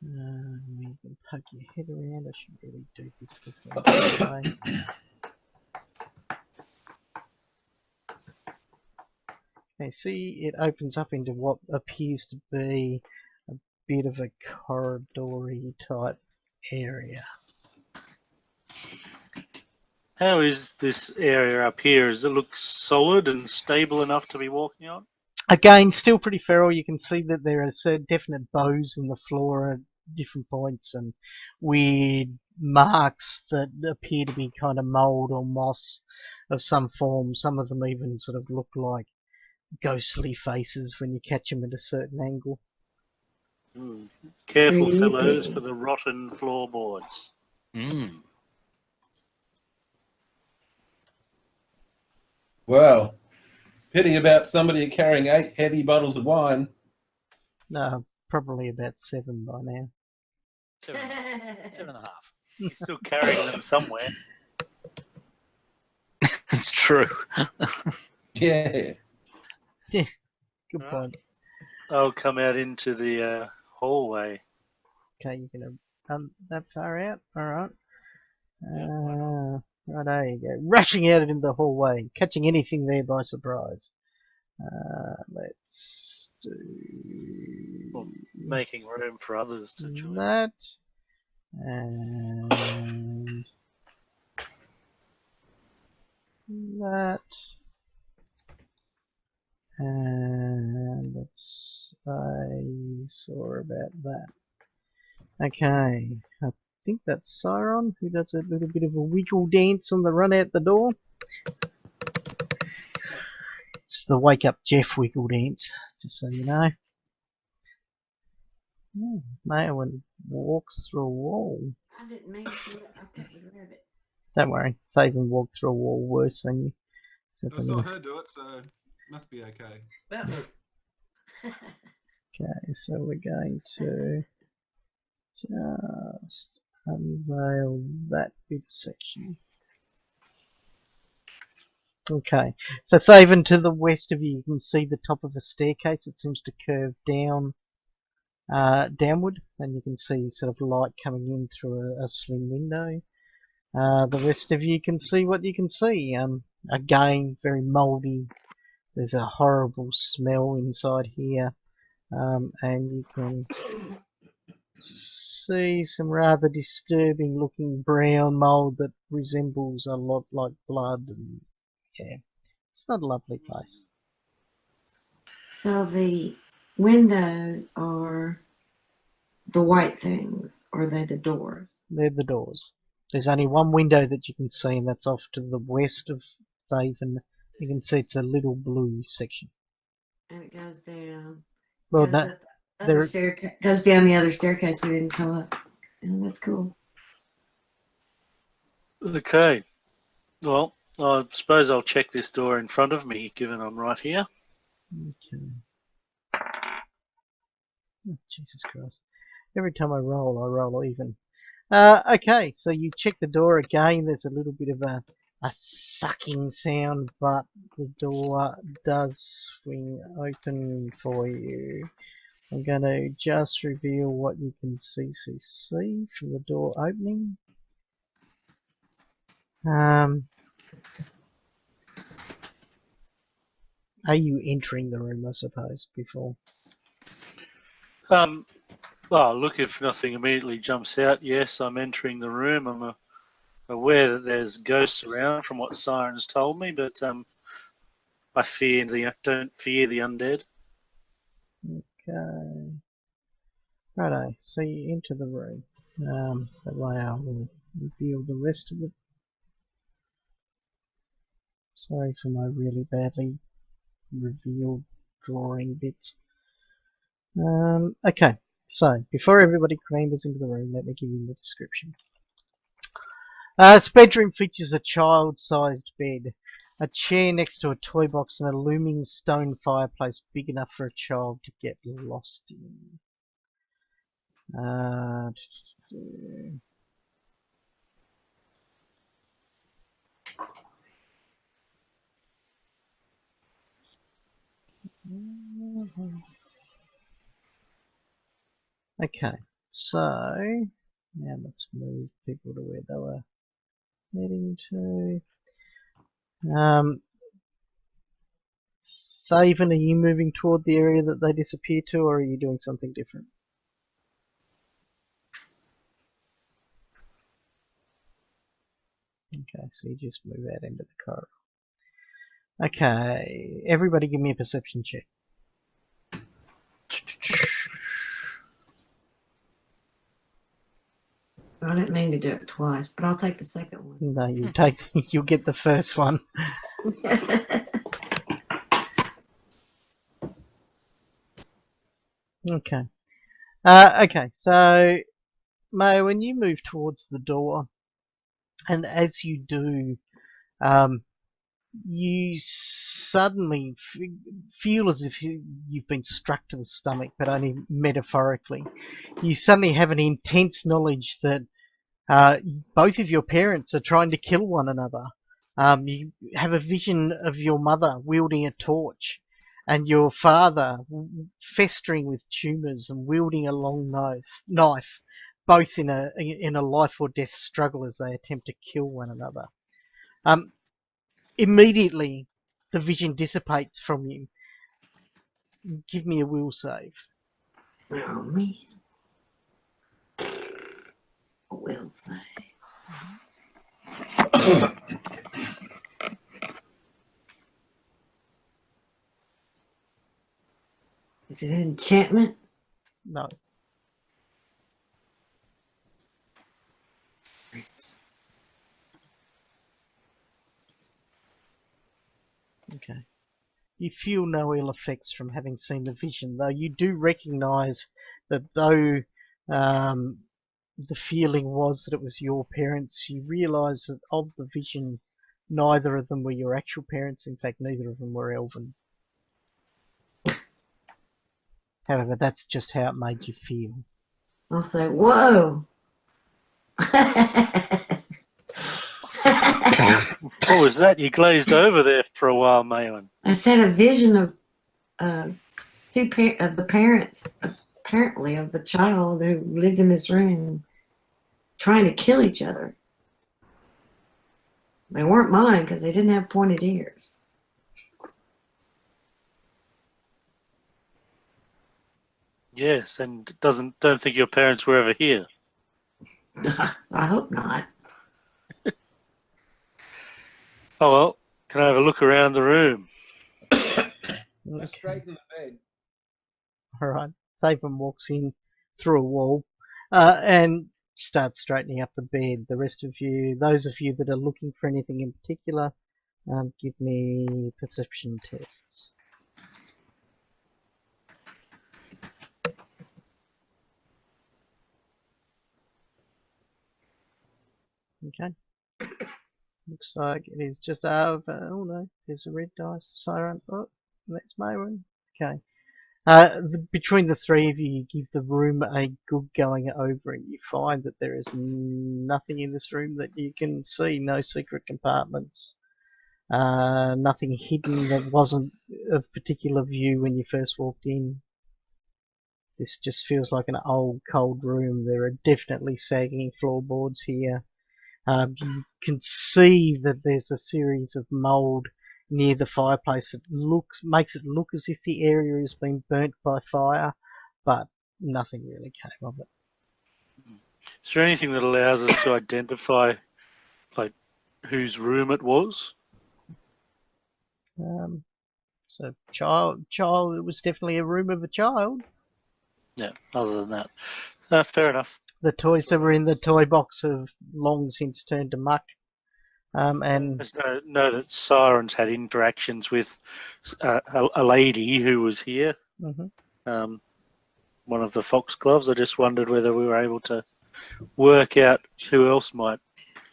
You can poke your head around. I should really do this the right way. Okay, see, it opens up into what appears to be a bit of a corridory type area. How is this area up here? Does it look solid and stable enough to be walking on? Again, still pretty feral. You can see that there are definite bows in the floor at different points and weird marks that appear to be kind of mould or moss of some form. Some of them even sort of look like ghostly faces when you catch them at a certain angle. Careful, Creepy. fellows, for the rotten floorboards. Mm. Well, pity about somebody carrying 8 heavy bottles of wine. No, probably about 7 by now. 7.5. He's still carrying them somewhere. It's true. Yeah. Good Right. point. I'll come out into the hallway. Okay, you're going to run that far out? Alright. Yeah, Right, there you go. Rushing out into the hallway, catching anything there by surprise. Let's do Well, making room for others to join. that. And that. And let's say saw about that. Okay, I think that's Siron who does a little bit of a wiggle dance on the run out the door. It's the wake up Jeff wiggle dance, just so you know. Maewyn walks through a wall. I didn't mean to. I couldn't grab it. Don't worry, they even walked through a wall worse than you. Except I when saw you- her do it, so must be okay. Well. Okay, so we're going to just unveil that bit section. Okay, so Thaven, to the west of you can see the top of a staircase. It seems to curve down, downward, and you can see sort of light coming in through a slim window. The rest of you can see what you can see. Again, very mouldy. There's a horrible smell inside here, and you can see some rather disturbing looking brown mould that resembles a lot like blood. And yeah, it's not a lovely place. So the windows are the white things, or are they the doors? They're the doors. There's only one window that you can see, and that's off to the west of Thaven. You can see it's a little blue section. And it goes down. Well, Goes no, up the there- other staircase. Goes down the other staircase. We didn't come up. Oh, that's cool. Okay. Well, I suppose I'll check this door in front of me, given I'm right here. Okay. Oh, Jesus Christ. Every time I roll even. Okay, so you check the door again. There's a little bit of a sucking sound, but the door does swing open for you. I'm going to just reveal what you can see from the door opening. Are you entering the room, I suppose, before? Well, look, if nothing immediately jumps out, yes, I'm entering the room. I'm aware that there's ghosts around from what Sirens told me, but don't fear the undead. Okay. Righto, so you enter the room. That way I will reveal the rest of it. Sorry for my really badly revealed drawing bits. Okay, so before everybody clambers into the room, let me give you the description. This bedroom features a child-sized bed, a chair next to a toy box, and a looming stone fireplace big enough for a child to get lost in. Okay, so now let's move people to where they were heading to. Thaven, are you moving toward the area that they disappeared to, or are you doing something different? Okay, so you just move out into the corridor. Okay, everybody give me a perception check. I didn't mean to do it twice, but I'll take the second one. No, you'll get the first one. Okay. Okay, so Mo, when you move towards the door, and as you do, you suddenly feel as if you've been struck to the stomach, but only metaphorically. You suddenly have an intense knowledge that both of your parents are trying to kill one another. You have a vision of your mother wielding a torch, and your father festering with tumours and wielding a long knife, both in a life or death struggle as they attempt to kill one another. Immediately, the vision dissipates from you. Give me a will save. Oh, man. A will save. Is it an enchantment? No. Okay. You feel no ill effects from having seen the vision, though you do recognise that though the feeling was that it was your parents, you realise that of the vision, neither of them were your actual parents. In fact, neither of them were elven. However, that's just how it made you feel. I'll say, whoa. What was that? You glazed over there for a while, Maywin. I said a vision of of the parents, apparently, of the child who lived in this room, trying to kill each other. They weren't mine because they didn't have pointed ears. Yes, and don't think your parents were ever here. I hope not. Oh well, can I have a look around the room? Okay. Straighten the bed. All right. Faven walks in through a wall and starts straightening up the bed. The rest of you, those of you that are looking for anything in particular, give me perception tests. Okay. Looks like it is just over. Oh no, there's a red dice. Siren. Oh, that's my one. Okay. Between the three of you, you give the room a good going over, and you find that there is nothing in this room that you can see. No secret compartments. Nothing hidden that wasn't of particular view when you first walked in. This just feels like an old, cold room. There are definitely sagging floorboards here. You can see that there's a series of mould near the fireplace that makes it look as if the area has been burnt by fire, but nothing really came of it. Is there anything that allows us to identify, like, whose room it was? So child, it was definitely a room of a child. Yeah. Other than that, fair enough. The toys that were in the toy box have long since turned to muck. And There's no that Sirens had interactions with a lady who was here. mhm. One of the Foxgloves. I just wondered whether we were able to work out who else might,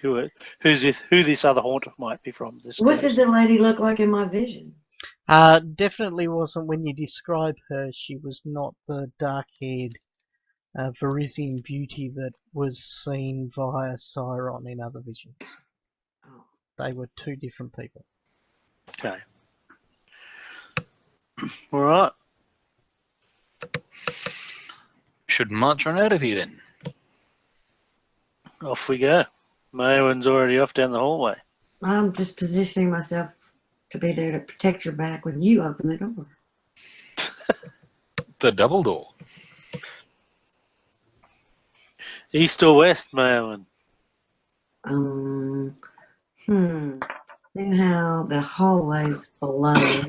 who this other haunter might be from. This What did ghost. the lady look like in my vision? Definitely wasn't when you describe her. She was not the dark-haired Varisian beauty that was seen via Siron in other visions. Oh. They were two different people. Okay. All right. Should march on out of here then. Off we go. Maywin's already off down the hallway. I'm just positioning myself to be there to protect your back when you open the door. The double door. East or west, Maywin? Seeing how the hallway's below,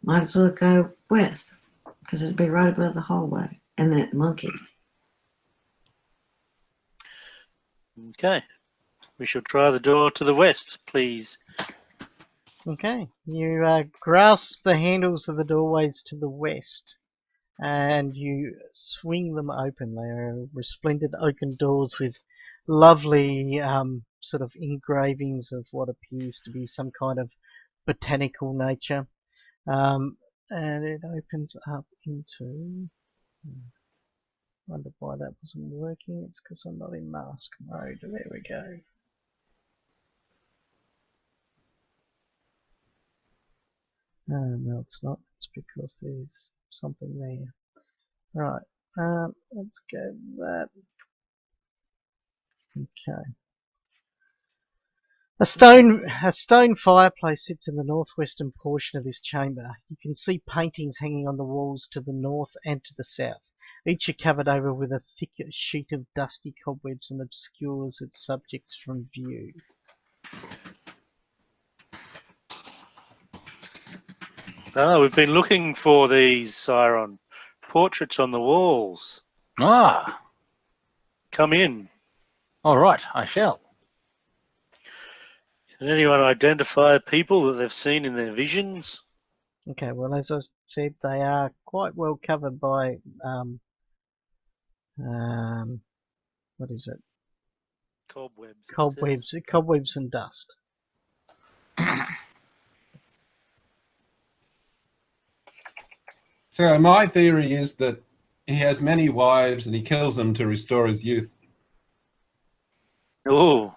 might as well go west, because it'd be right above the hallway and that monkey. Okay. We shall try the door to the west, please. Okay, you grasp the handles of the doorways to the west and you swing them open. They are resplendent oaken doors with lovely sort of engravings of what appears to be some kind of botanical nature. And it opens up into... wonder why that wasn't working. It's because I'm not in mask mode. There we go. No, it's not. It's because there's something there. Right. Let's go that. Okay. A stone fireplace sits in the northwestern portion of this chamber. You can see paintings hanging on the walls to the north and to the south. Each are covered over with a thick sheet of dusty cobwebs and obscures its subjects from view. We've been looking for these Siron portraits on the walls. Ah, Come in. all right, I shall. Can anyone identify people that they've seen in their visions? Okay, well, as I said, they are quite well covered by what is it? Cobwebs. Cobwebs and dust. So my theory is that he has many wives and he kills them to restore his youth. Oh.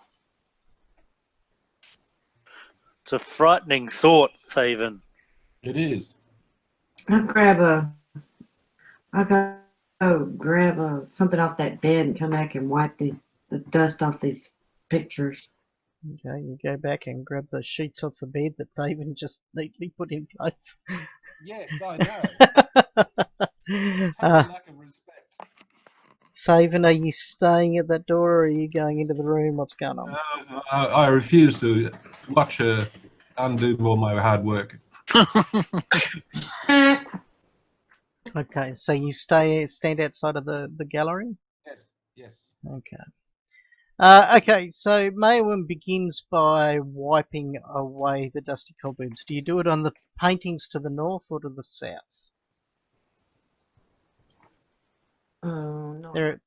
It's a frightening thought, Faven. It is. I'll go grab something off that bed and come back and wipe the dust off these pictures. Okay, you go back and grab the sheets off the bed that David just neatly put in place. Yes, I know. Total lack of respect. Savan, are you staying at that door or are you going into the room? What's going on? I refuse to watch her undo all my hard work. Okay, so you stand outside of the gallery? Yes, yes. Okay. Okay, so Maewyn begins by wiping away the dusty cobwebs. Do you do it on the paintings to the north or to the south? Oh no. There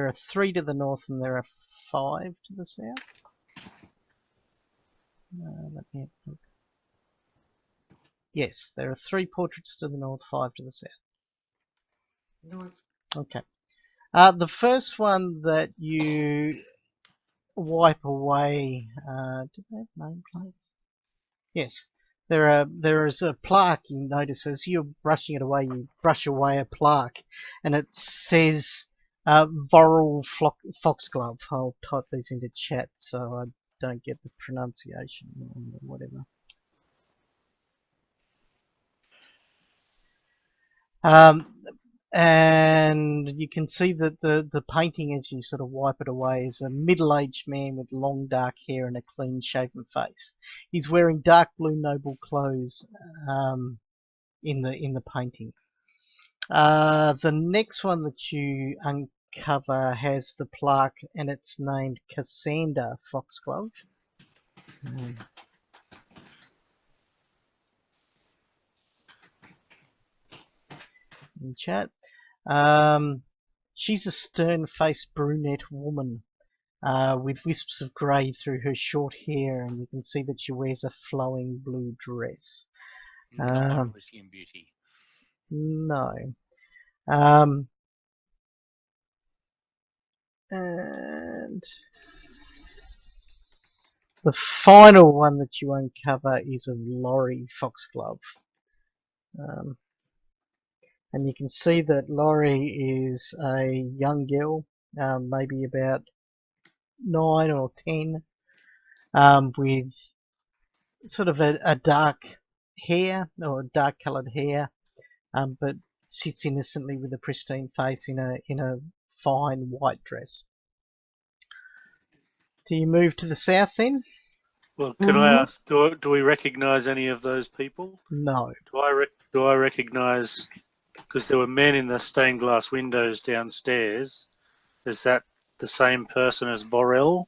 are 3 to the north and there are 5 to the south. Let me have a look. Yes, there are 3 portraits to the north, 5 to the south. North. Okay. The first one that you wipe away, did they have nameplates? Yes. There is a plaque you notice as you're brushing it away, you brush away a plaque and it says Voral Foxglove. I'll type these into chat so I don't get the pronunciation or whatever. And you can see that the painting as you sort of wipe it away is a middle-aged man with long dark hair and a clean shaven face. He's wearing dark blue noble clothes in the painting. The next one that you uncover has the plaque and it's named Cassandra Foxglove. In chat. She's a stern-faced brunette woman with wisps of grey through her short hair, and you can see that she wears a flowing blue dress. Not Parisian beauty. No. And the final one that you uncover is of Laurie Foxglove. And you can see that Laurie is a young girl, maybe about 9 or 10, with sort of a dark hair or dark coloured hair, but sits innocently with a pristine face in a fine white dress. Do you move to the south then? Well, can I ask, do we recognise any of those people? No. Do I recognise, because there were men in the stained glass windows downstairs, is that the same person as Borrell?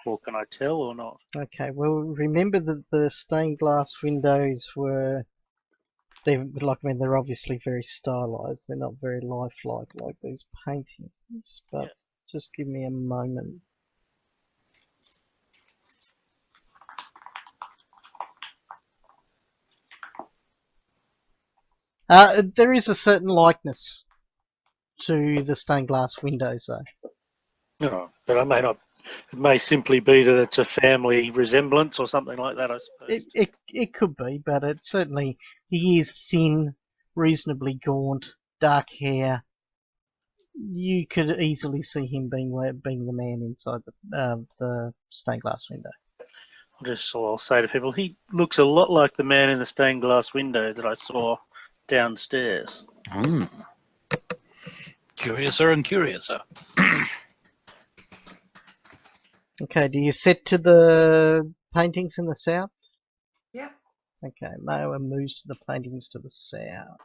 Or can I tell or not? Okay, well remember that the stained glass windows were, they're obviously very stylized. They're not very lifelike like these paintings, but just give me a moment. There is a certain likeness to the stained glass windows though. No, but I may not. It may simply be that it's a family resemblance or something like that, I suppose. It could be, but it certainly, he is thin, reasonably gaunt, dark hair. You could easily see him being the man inside the stained glass window. I'll say to people, he looks a lot like the man in the stained glass window that I saw downstairs. Curiouser and curiouser. Okay, do you set to the paintings in the south? Yep. Okay, Maewyn moves to the paintings to the south.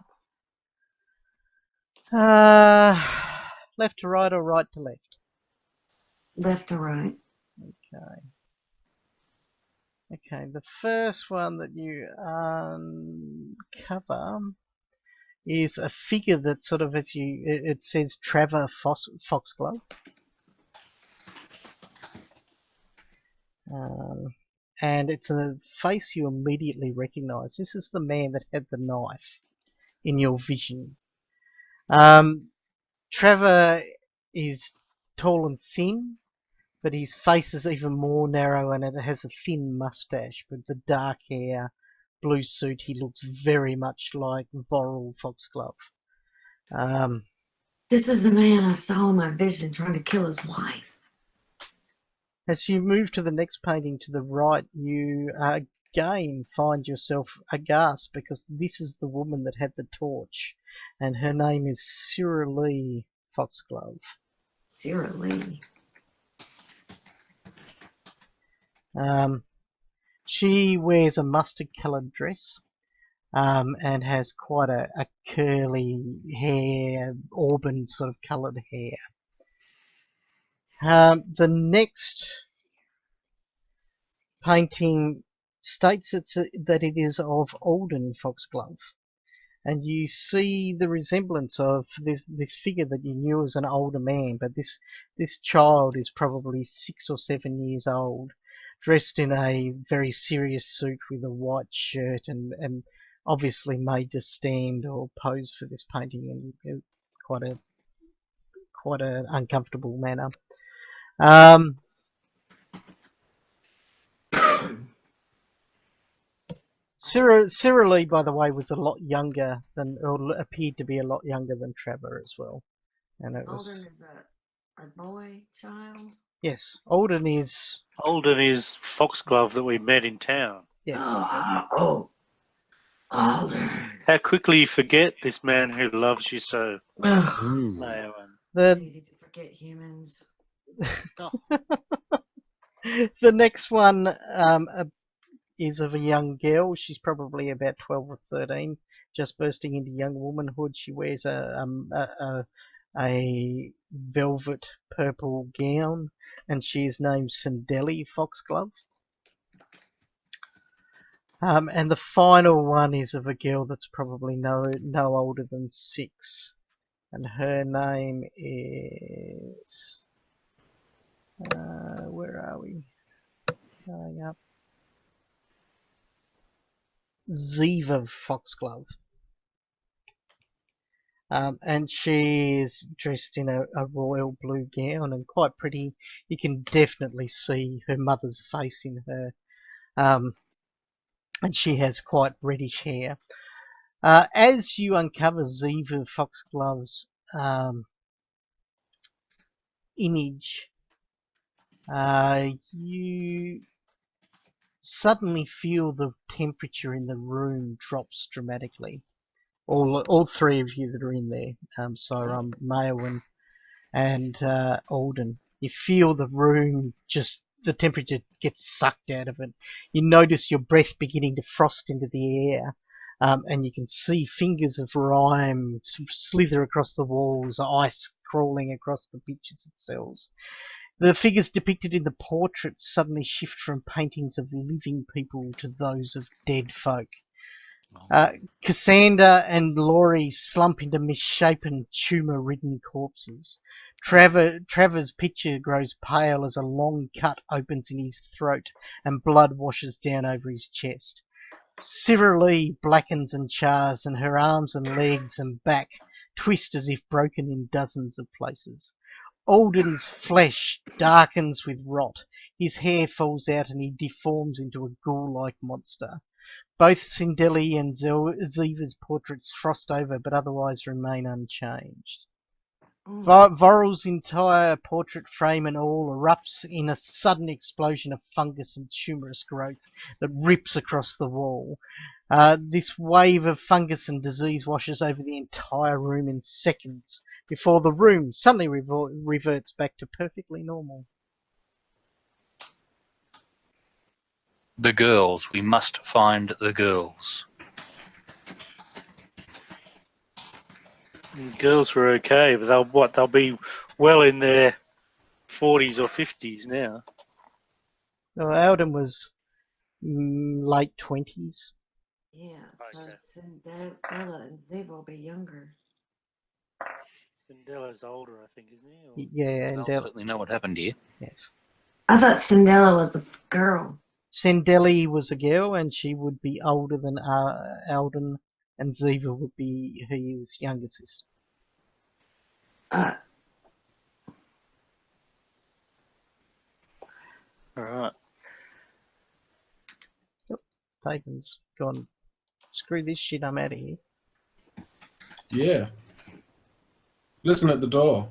Left to right or right to left? Left to right. Okay. Okay, the first one that you uncover is a figure that sort of, it says Trevor Foxglove. And it's a face you immediately recognise. This is the man that had the knife in your vision. Trevor is tall and thin, but his face is even more narrow and it has a thin moustache. With the dark hair, blue suit, he looks very much like Voral Foxglove. This is the man I saw in my vision trying to kill his wife. As you move to the next painting to the right, you again find yourself aghast because this is the woman that had the torch, and her name is Cyril Lee Foxglove. Sarah Lee. She wears a mustard-coloured dress and has quite a curly hair, auburn sort of coloured hair. The next painting states that it is of Alden Foxglove, and you see the resemblance of this figure that you knew as an older man, but this child is probably 6 or 7 years old, dressed in a very serious suit with a white shirt and obviously made to stand or pose for this painting in quite an uncomfortable manner. Cyril Lee, by the way, was a lot younger than, or appeared to be a lot younger than Trevor as well. And it was, Alden is a boy child. yes, Alden is, Alden is Foxglove that we met in town. yes. Oh, Alden. How quickly you forget this man who loves you so, Ugh, Mayowan. it's The easy to forget humans. the next one is of a young girl. She's probably about 12 or 13, just bursting into young womanhood. She wears a velvet purple gown, and she is named Cindelli Foxglove. And the final one is of a girl that's probably no older than 6, and her name is where are we? Going up. Ziva Foxglove. And she is dressed in a royal blue gown and quite pretty. You can definitely see her mother's face in her. And she has quite reddish hair. As you uncover Ziva Foxglove's image, you suddenly feel the temperature in the room drops dramatically. All three of you that are in there, Mayowan and Alden, you feel the room the temperature gets sucked out of it. You notice your breath beginning to frost into the air, and you can see fingers of rime slither across the walls, ice crawling across the pictures themselves. The figures depicted in the portraits suddenly shift from paintings of living people to those of dead folk. Cassandra and Laurie slump into misshapen, tumour-ridden corpses. Trevor's picture grows pale as a long cut opens in his throat and blood washes down over his chest. Cyril Lee blackens and chars, and her arms and legs and back twist as if broken in dozens of places. Alden's flesh darkens with rot. His hair falls out and he deforms into a ghoul-like monster. Both Cindelli and Ziva's portraits frost over, but otherwise remain unchanged. Vorel's entire portrait frame and all erupts in a sudden explosion of fungus and tumorous growth that rips across the wall. This wave of fungus and disease washes over the entire room in seconds before the room suddenly reverts back to perfectly normal. The girls. We must find the girls. The girls were okay, but they'll be well in their 40s or 50s now. Well, Alden was late 20s. Yeah, so Okay. Cinderella and Ziva will be younger. Cinderella's older, I think, isn't he? Or... Yeah, and They'll certainly know what happened here. yes. I thought Cinderella was a girl. Cindelli was a girl, and she would be older than Alden, and Ziva would be his younger sister. All right. Pagan's gone, screw this shit, I'm out of here. Yeah. Listen at the door.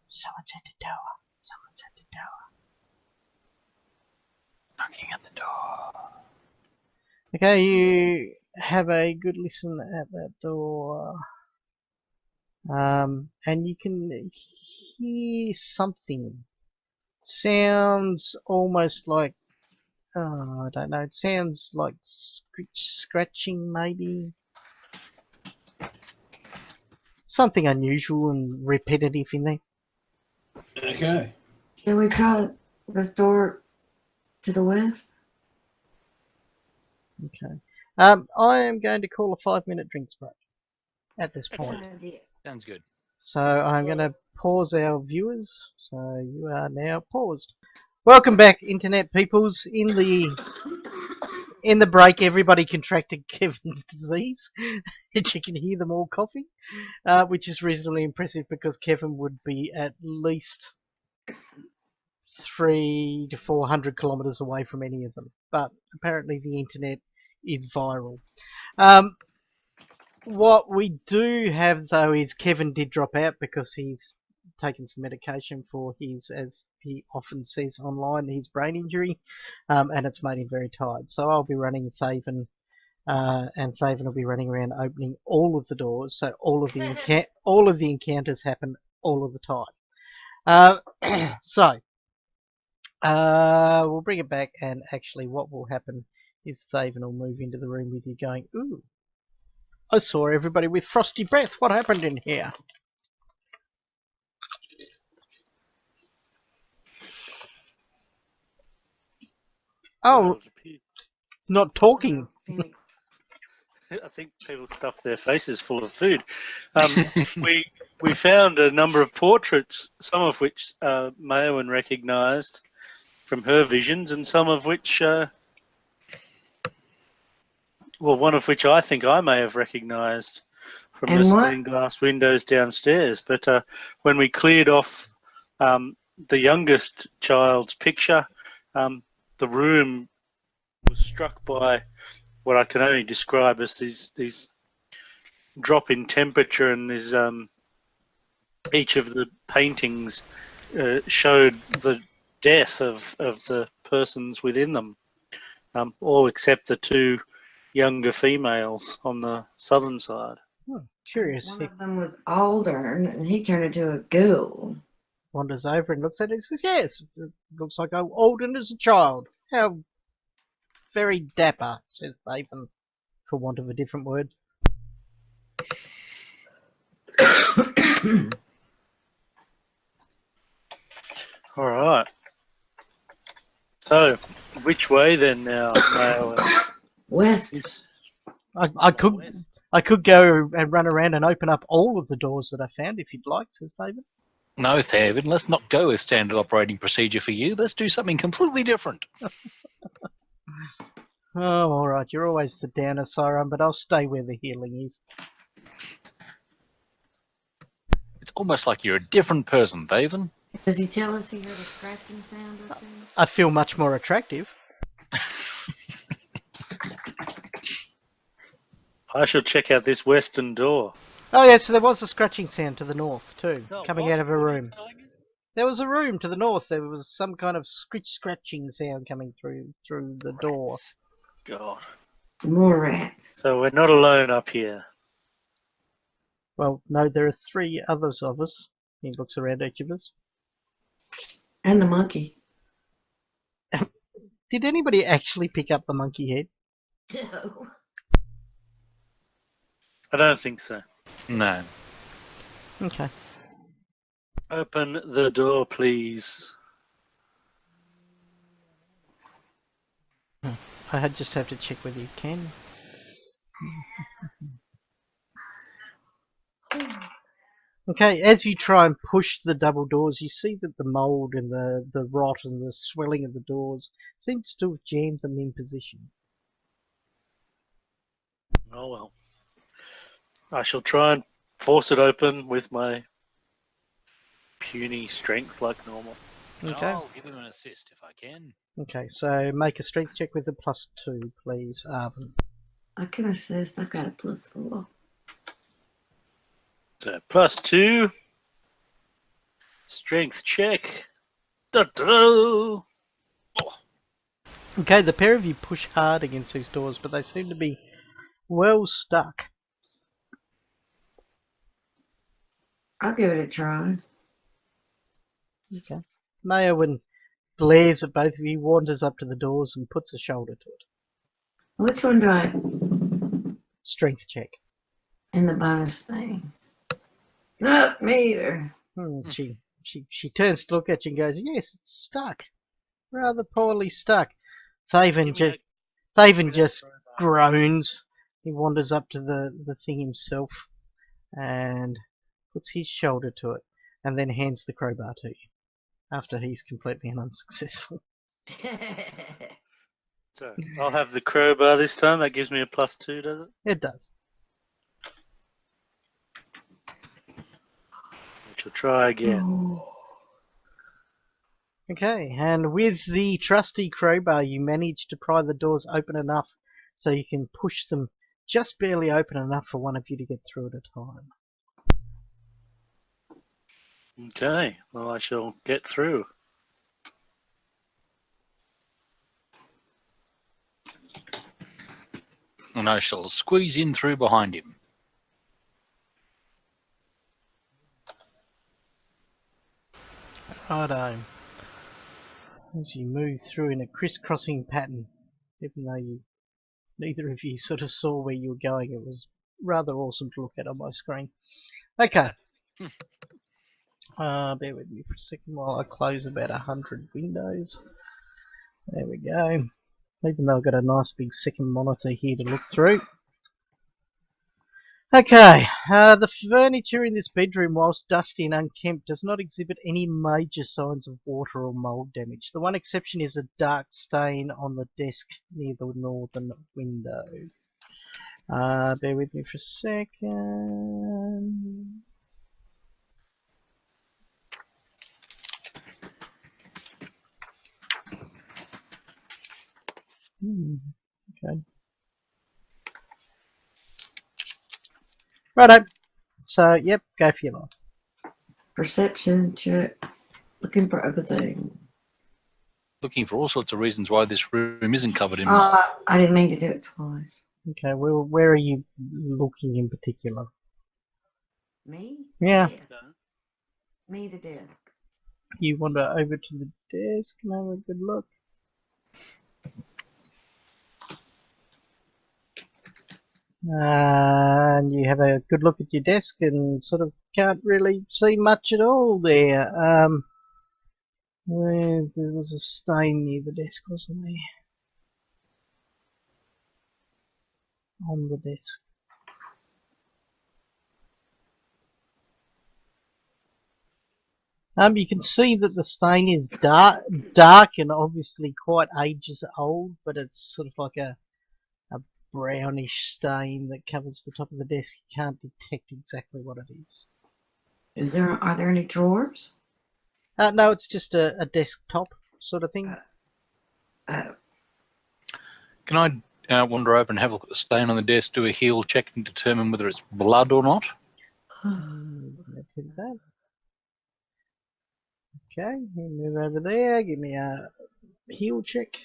Someone's at the door. Someone's at the door. Knocking at the door. Okay, you have a good listen at that door. And you can hear something. Sounds almost like, I don't know, it sounds like scratching maybe. Something unusual and repetitive in there. Okay. Shall we try this door to the west? Okay. I am going to call a 5-minute drinks break at this point. Excellent idea. Sounds good. So I'm going to pause our viewers. So you are now paused. Welcome back, internet peoples. In the break, everybody contracted Kevin's disease. And you can hear them all coughing, which is reasonably impressive because Kevin would be at least 300 to 400 kilometers away from any of them. But apparently the internet is viral. What we do have though is Kevin did drop out because he's taken some medication for his, as he often says online, his brain injury, and it's made him very tired. So I'll be running Thaven, and Thaven will be running around opening all of the doors, so all of the encounters happen all of the time. So we'll bring it back, and actually what will happen is Thaven will move into the room with you going, ooh, I saw everybody with frosty breath. What happened in here? Oh, not talking. I think people stuff their faces full of food. We found a number of portraits, some of which Mayowen recognised from her visions, and some of which, one of which I think I may have recognised from And the what? stained glass windows downstairs. But when we cleared off the youngest child's picture, the room was struck by what I can only describe as these drop in temperature, and there's each of the paintings showed the death of the persons within them, all except the two younger females on the southern side. Curious. One of them was older, and he turned into a ghoul. Wanders over and looks at it and says, yes, it looks like Alden as a child. How very dapper, says Thaven, for want of a different word. All right. So, which way then now, Mayo? West. I could go and run around and open up all of the doors that I found if you'd like, says Thaven. No, Thaven, let's not go with standard operating procedure for you. Let's do something completely different. Oh, all right. You're always the downer, Siren, but I'll stay where the healing is. It's almost like you're a different person, Thaven. Does he tell us he heard a scratching sound or thing? I feel much more attractive. I shall check out this western door. Oh, yeah, so there was a scratching sound to the north, too, Oh, coming what? out of a What are you room. telling us? There was a room to the north. There was some kind of scratching sound coming through the door. God. More rats. So we're not alone up here. Well, no, there are 3 others of us. He looks around each of us. And the monkey. Did anybody actually pick up the monkey head? No. I don't think so. No. Okay. Open the door, please. I just have to check whether you can. Okay, as you try and push the double doors, you see that the mould and the rot and the swelling of the doors seems to have jammed them in position. Oh well. I shall try and force it open with my puny strength like normal. Okay. I'll give him an assist if I can. Okay, so make a strength check with a +2, please, Arvin. I can assist. I've got a +4. So +2. Strength check. Da-da. Okay, the pair of you push hard against these doors, but they seem to be well stuck. I'll give it a try. Okay. Mayowen glares at both of you, wanders up to the doors and puts a shoulder to it. Which one do I Strength check. in the bonus thing? Not me either. She turns to look at you and goes, "Yes, it's stuck. Rather poorly stuck." Thaven just groans. He wanders up to the thing himself and puts his shoulder to it, and then hands the crowbar to you after he's completely unsuccessful. So I'll have the crowbar this time. That gives me a +2, does it? It does. Which will try again. Oh. Okay, and with the trusty crowbar, you manage to pry the doors open enough so you can push them just barely open enough for one of you to get through at a time. Okay, well, I shall get through. And I shall squeeze in through behind him. Righto. As you move through in a crisscrossing pattern, even though neither of you sort of saw where you were going, it was rather awesome to look at on my screen. Okay. Bear with me for a second while I close about 100 windows. There we go. Even though I've got a nice big second monitor here to look through. Okay, the furniture in this bedroom, whilst dusty and unkempt, does not exhibit any major signs of water or mould damage. The one exception is a dark stain on the desk near the northern window. Bear with me for a second. Okay. Righto. So, yep, go for your life. Perception check. Looking for everything. Looking for all sorts of reasons why this room isn't covered in. I didn't mean to do it twice. Okay, where are you looking in particular? Me? Yeah. The desk. Me, the desk. You wander over to the desk and have a good look. And you have a good look at your desk and sort of can't really see much at all there. There was a stain near the desk, wasn't there? On the desk. You can see that the stain is dark and obviously quite ages old, but it's sort of like a brownish stain that covers the top of the desk. You can't detect exactly what it is. Are there any drawers? No, it's just a desktop sort of thing. Can I wander over and have a look at the stain on the desk, do a heal check and determine whether it's blood or not? That. Okay, you move over there, give me a heal check.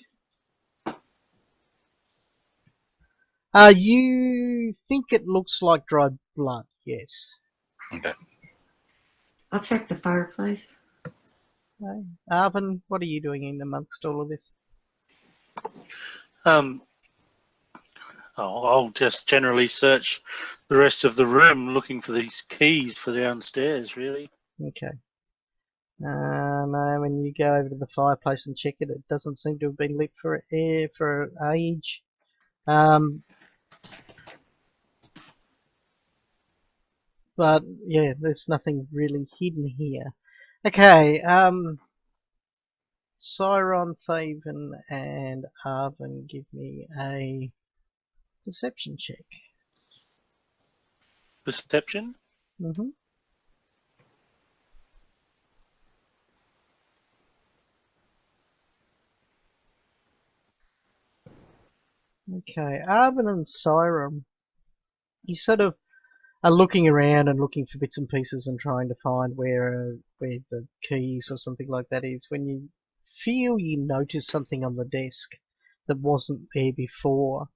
You think it looks like dried blood, yes. Okay. I'll check the fireplace. Okay. Arvin, what are you doing in amongst all of this? I'll just generally search the rest of the room looking for these keys for downstairs, really. Okay. When you go over to the fireplace and check it, it doesn't seem to have been lit for age. But yeah, there's nothing really hidden here. Okay, Cyron, Faven, and Arvin, give me a perception check. Perception? Mm-hmm. Okay, Arvin and Cyron, you sort of are looking around and looking for bits and pieces and trying to find where the keys or something like that is. When you feel you notice something on the desk, that wasn't there before.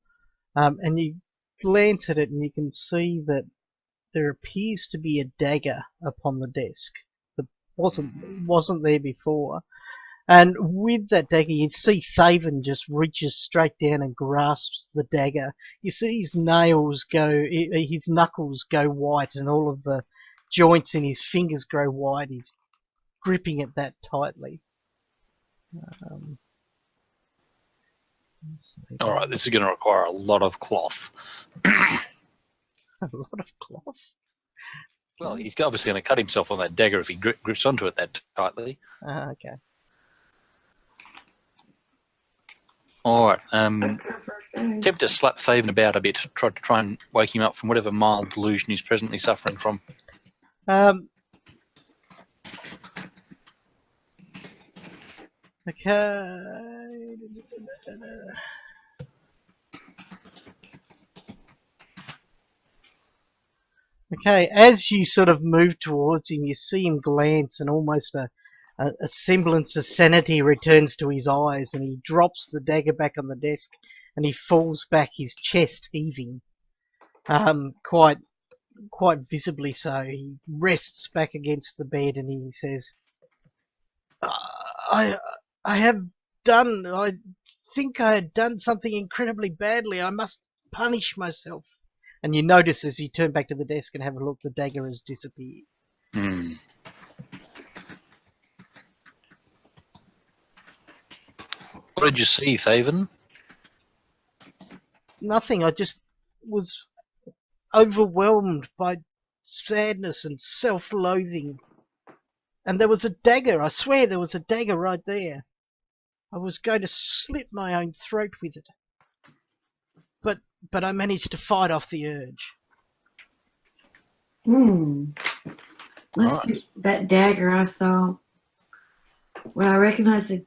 And you glance at it and you can see that there appears to be a dagger upon the desk that wasn't there before. And with that dagger, you see Thaven just reaches straight down and grasps the dagger. You see his his knuckles go white, and all of the joints in his fingers grow white. He's gripping it that tightly. All right, this is going to require a lot of cloth. A lot of cloth. Well, he's obviously going to cut himself on that dagger if he grips onto it that tightly. Okay. All right. Attempt to slap Thaven about a bit, try and wake him up from whatever mild delusion he's presently suffering from. Okay. Okay, as you sort of move towards him, you see him glance, and almost a semblance of sanity returns to his eyes, and he drops the dagger back on the desk, and he falls back, his chest heaving, quite visibly so. He rests back against the bed, and he says, I think I had done something incredibly badly. I must punish myself." And you notice as you turn back to the desk and have a look, the dagger has disappeared. Hmm. What did you see, Thaven? Nothing. I just was overwhelmed by sadness and self-loathing. And there was a dagger. I swear there was a dagger right there. I was going to slit my own throat with it. But I managed to fight off the urge. Must be that dagger I saw. Well, I recognized it.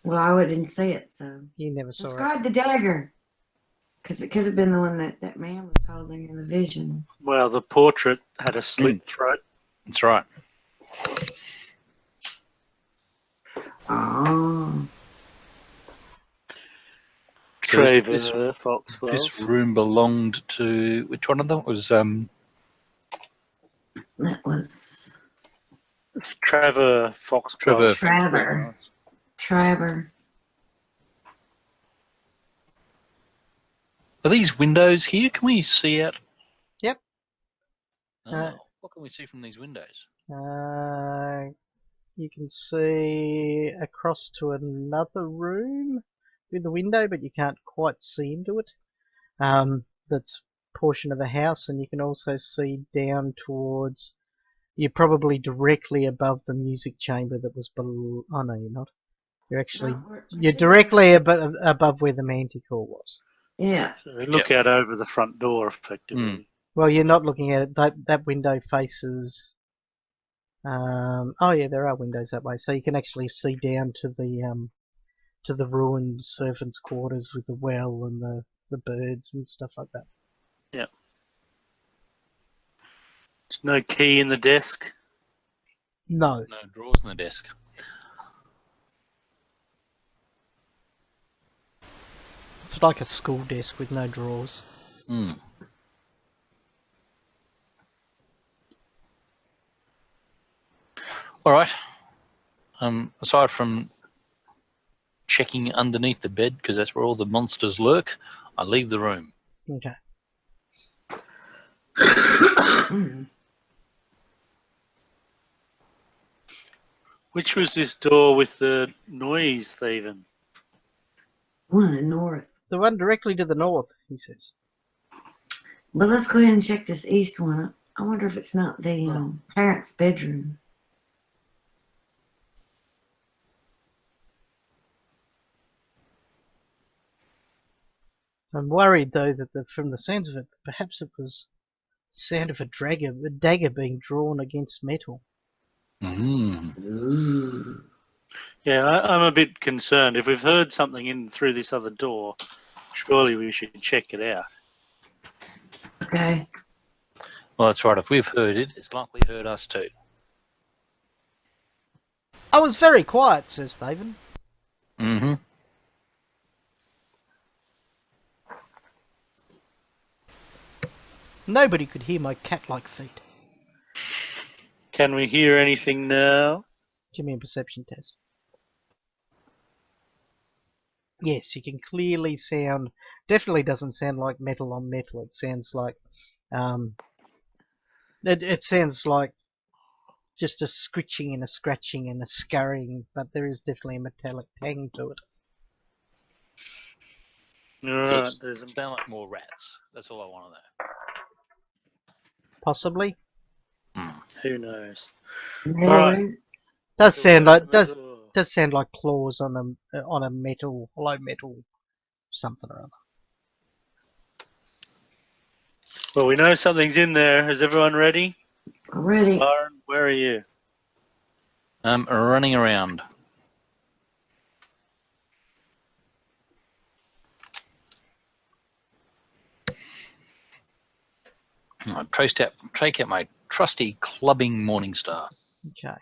Well, I didn't see it, so. You never saw it. Describe the dagger. Because it could have been the one that man was holding in the vision. Well, the portrait had a slit throat. That's right. Oh. Trevor Foxglove. This room belonged to which one of them? It was That was It's Trevor Foxglove. Trevor. Are these windows here? Can we see out? Yep. What can we see from these windows? You can see across to another room with a window, but you can't quite see into it. That's a portion of the house, and you can also see down towards. You're probably directly above the music chamber that was below. Oh no, you're not. You're actually you're directly above where the manticore was. Yeah. So we look out over the front door, effectively. Well, you're not looking at it. That window faces. Oh yeah, there are windows that way, so you can actually see down to the ruined servants' quarters with the well and the birds and stuff like that. Yeah. There's no key in the desk. No. No drawers in the desk. It's like a school desk with no drawers. Hmm. All right. Aside from checking underneath the bed, because that's where all the monsters lurk, I leave the room. Okay. Which was this door with the noise, Thaven? One in the north. The one directly to the north, he says. But let's go ahead and check this east one. I wonder if it's not the parents' bedroom. I'm worried, though, that from the sounds of it, perhaps it was the sound of a dagger being drawn against metal. Mm. Yeah, I'm a bit concerned. If we've heard something in through this other door, surely we should check it out. Okay. Well, that's right. If we've heard it, it's likely heard us too. I was very quiet, says Thaven. Mm-hmm. Nobody could hear my cat-like feet. Can we hear anything now? Give me a perception test. Yes, you can clearly sound. Definitely doesn't sound like metal on metal. It sounds like, it sounds like just a scritching and a scratching and a scurrying, but there is definitely a metallic tang to it. Alright, there's a... Sound like more rats. That's all I want to know. Possibly. Who knows? More Alright. rats. Does So sound we'll like open the door. does sound like claws on a metal, hollow metal, something or other. Well, we know something's in there. Is everyone ready? Already. Siren, where are you? Running around. I take out my trusty clubbing Morningstar. Okay.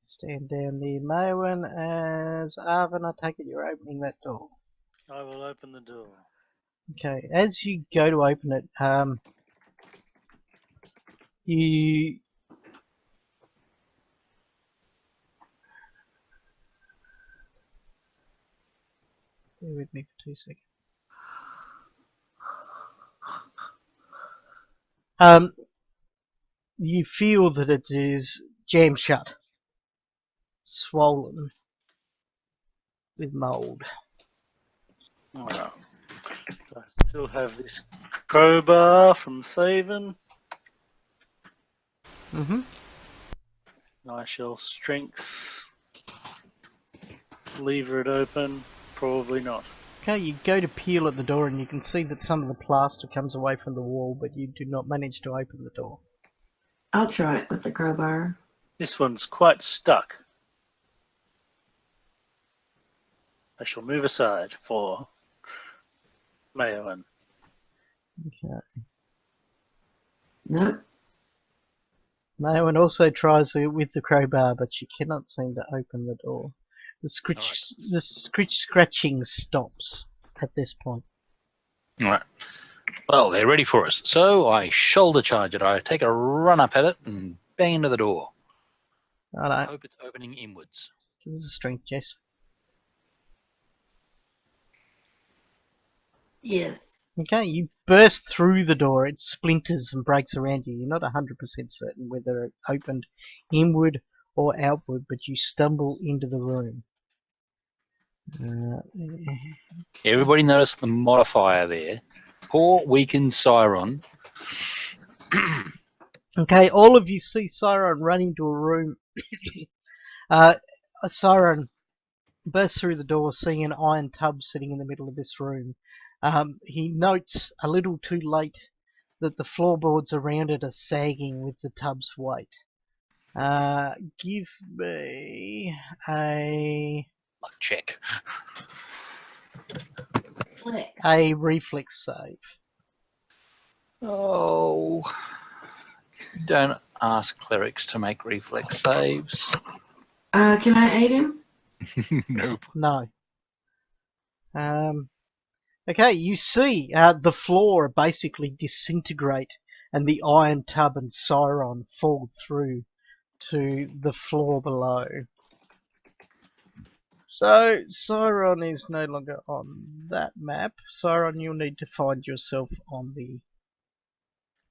Stand down near Maewyn as Arvin. I take it you're opening that door. I will open the door. Okay. As you go to open it, you bear with me for 2 seconds. You feel that it is jammed shut, swollen with mould. Alright. I still have this crowbar from Thaven. I shall strength lever it open. Probably not. Okay, you go to peel at the door and you can see that some of the plaster comes away from the wall, but you do not manage to open the door. I'll try it with the crowbar. This one's quite stuck. I shall move aside for Maewyn. Okay. Nope. Maewyn also tries it with the crowbar, but she cannot seem to open the door. The scratching stops at this point. Alright. Well, they're ready for us. So I shoulder charge it. I take a run up at it and bang into the door. I Righto. hope it's opening inwards. Give us a strength, Jess. Yes. Okay, you burst through the door. It splinters and breaks around you. You're not 100% certain whether it opened inward or outward, but you stumble into the room. Everybody notice the modifier there. Poor weakened Siron. Okay, all of you see Siron run into a room. Siron bursts through the door, seeing an iron tub sitting in the middle of this room. He notes a little too late that the floorboards around it are sagging with the tub's weight. Give me a Check. Flex. a reflex save. Oh. Don't ask clerics to make reflex saves. Can I aid him? Nope. No. Okay, you see the floor basically disintegrate and the iron tub and Siron fall through to the floor below. So, Siron is no longer on that map. Siron, you'll need to find yourself on the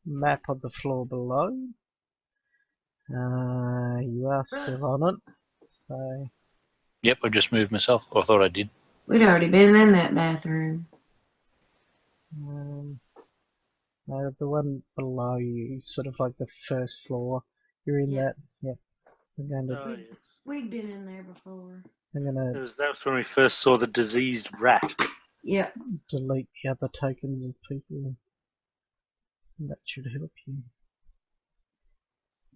map of the floor below. You are still on it. So, Yep, I just moved myself. Or I thought I did. We'd already been in that bathroom. no, the one below you, sort of like the first floor. You're in Yeah. that. Yep. I'm going to. Oh, yes. We'd been in there before. I'm going to That was when we first saw the diseased rat. Yep. delete the other tokens of people. That should help you.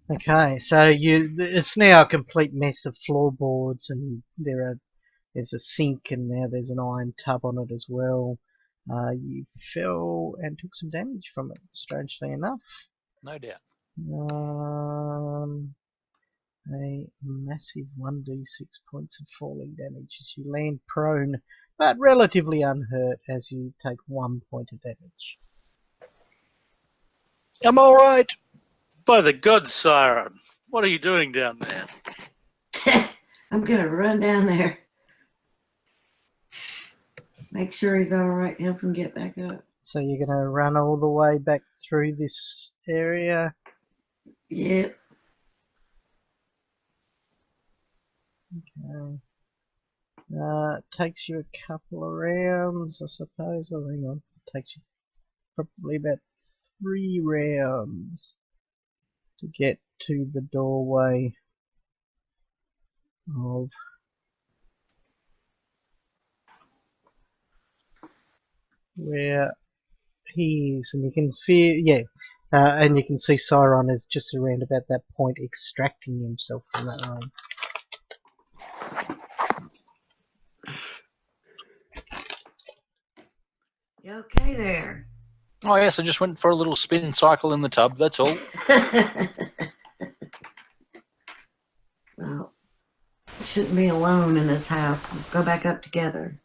Okay, so it's now a complete mess of floorboards, and there's a sink, and now there's an iron tub on it as well. You fell and took some damage from it, strangely enough. No doubt. A massive 1d6 points of falling damage as you land prone, but relatively unhurt as you take 1 point of damage. I'm all right. By the gods, Siren, what are you doing down there? I'm gonna run down there. Make sure he's all right. Help him get back up. So you're going to run all the way back through this area. Yep. Okay. It takes you a couple of rounds, I suppose. Oh, hang on. It takes you probably about 3 rounds to get to the doorway of where he is, and you can feel, and you can see Siron is just around about that point extracting himself from that room. You okay there? Oh yes, I just went for a little spin cycle in the tub. That's all. Well, you shouldn't be alone in this house. We'll go back up together.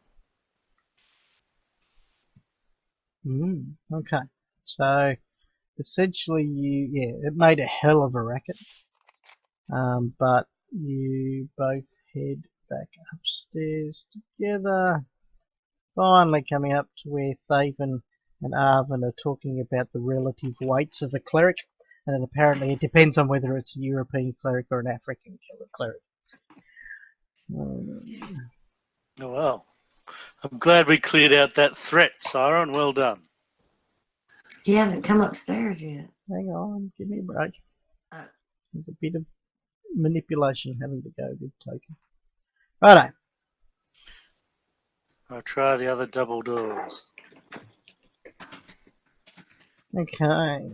Okay. So essentially, it made a hell of a racket. But you both head back upstairs together. Finally coming up to where Thaven and Arvin are talking about the relative weights of a cleric, and then apparently it depends on whether it's a European cleric or an African cleric. Oh, well. I'm glad we cleared out that threat, Siren. Well done. He hasn't come upstairs yet. Hang on, give me a break. Uh. There's a bit of manipulation having to go with tokens. Righto. I'll try the other double doors. Okay.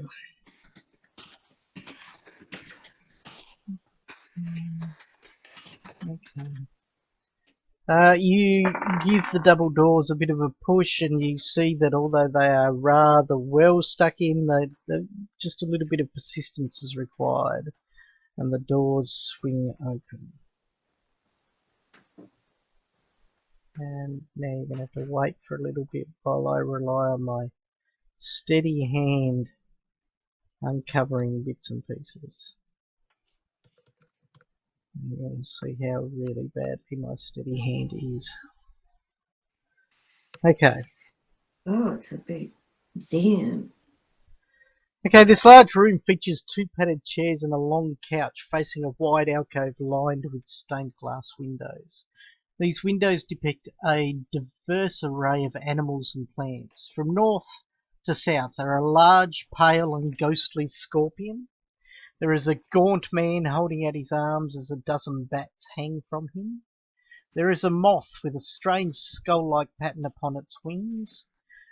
Okay. You give the double doors a bit of a push, and you see that although they are rather well stuck in, just a little bit of persistence is required, and the doors swing open. And now you're going to have to wait for a little bit while I rely on my steady hand uncovering bits and pieces. And you'll see how really badly my steady hand is. Okay. Oh, it's a big den. Okay, this large room features 2 padded chairs and a long couch facing a wide alcove lined with stained glass windows. These windows depict a diverse array of animals and plants. From north to south there are a large, pale and ghostly scorpion. There is a gaunt man holding out his arms as a dozen bats hang from him. There is a moth with a strange skull-like pattern upon its wings.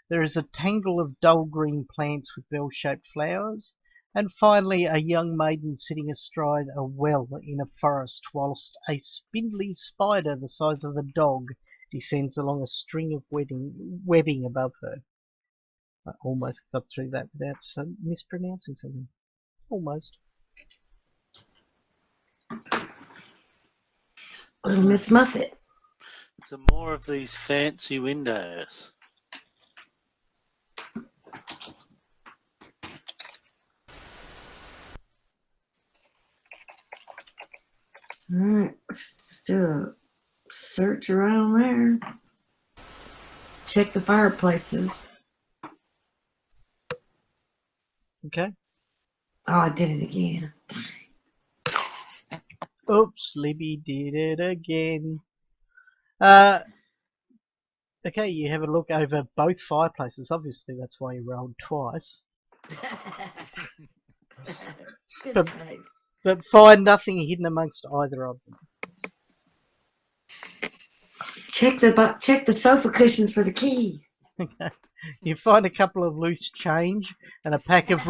There is a tangle of dull green plants with bell-shaped flowers. And finally a young maiden sitting astride a well in a forest, whilst a spindly spider the size of a dog descends along a string of webbing above her. I almost got through that without mispronouncing something. Almost. Little Miss Muffet. So more of these fancy windows. Alright, let's do a search around there. Check the fireplaces. Okay. Oh, I did it again. Oops, Libby did it again. Okay, you have a look over both fireplaces. Obviously, that's why you rolled twice. Good But- save. But find nothing hidden amongst either of them. Check the sofa cushions for the key. You find a couple of loose change and a pack of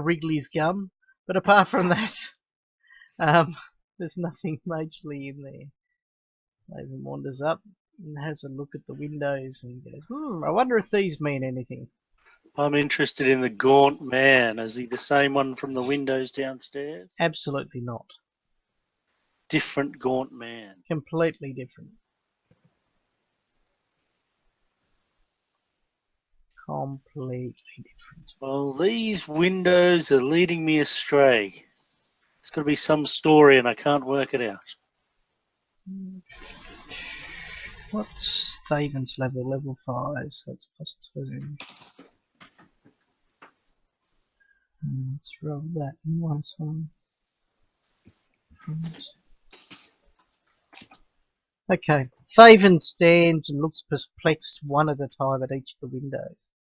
Wrigley's gum, but apart from that, there's nothing majorly in there. Raven wanders up and has a look at the windows and goes, I wonder if these mean anything. I'm interested in the gaunt man. Is he the same one from the windows downstairs? Absolutely not. Different gaunt man. Completely different. Completely different. Well, these windows are leading me astray. There's got to be some story, and I can't work it out. What's Thaven's level? Level 5, so that's +2. Let's roll that in once one. Okay, Thaven stands and looks perplexed one at a time at each of the windows.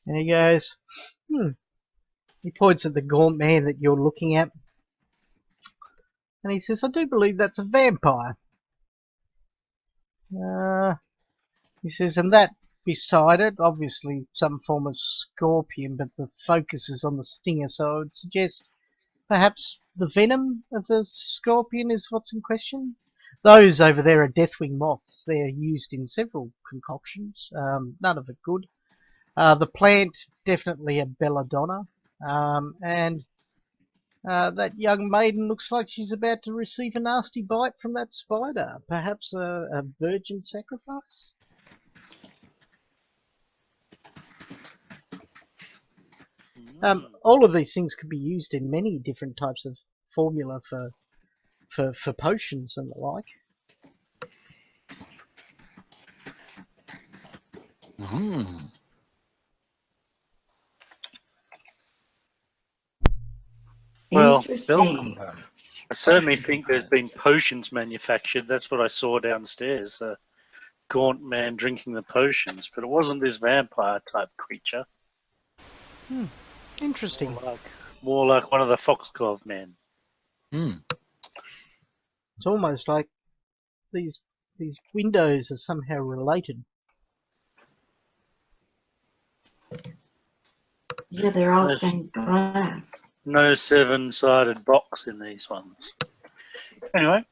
And he goes, He points at the gaunt man that you're looking at. And he says, I do believe that's a vampire. He says, and that beside it, obviously some form of scorpion, but the focus is on the stinger, so I would suggest perhaps the venom of the scorpion is what's in question. Those over there are deathwing moths. They're used in several concoctions, none of it good. The plant, definitely a belladonna, and that young maiden looks like she's about to receive a nasty bite from that spider. Perhaps a virgin sacrifice? All of these things could be used in many different types of formula for potions and the like. Well, Interesting. I certainly think there's been potions manufactured. That's what I saw downstairs. A gaunt man drinking the potions, but it wasn't this vampire type creature. Interesting. More like one of the Foxglove men. It's almost like these windows are somehow related. Yeah, they're all stained glass. No 7-sided box in these ones. Anyway.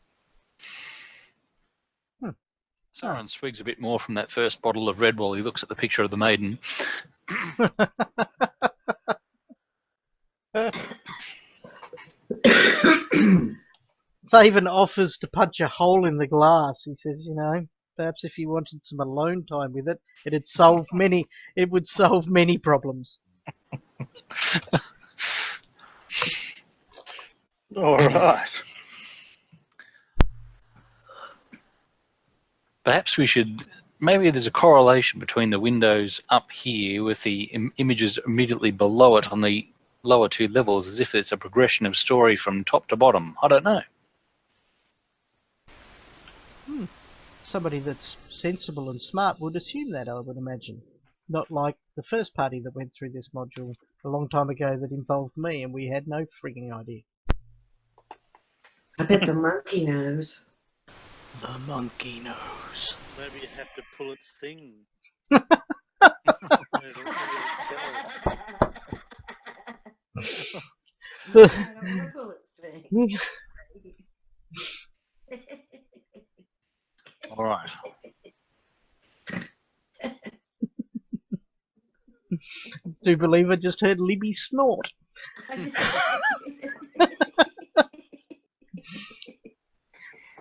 Sauron swigs a bit more from that first bottle of red while he looks at the picture of the maiden. Thaven offers to punch a hole in the glass. He says, perhaps if you wanted some alone time with it, it would solve many problems. All right. Perhaps we should. Maybe there's a correlation between the windows up here with the images immediately below it on the lower two levels, as if it's a progression of story from top to bottom. I don't know. Somebody that's sensible and smart would assume that, I would imagine. Not like the first party that went through this module a long time ago that involved me and we had no frigging idea. I bet the monkey knows. The monkey knows. Maybe you have to pull its thing. I don't want to pull its thing. All right. Do believe I just heard Libby snort.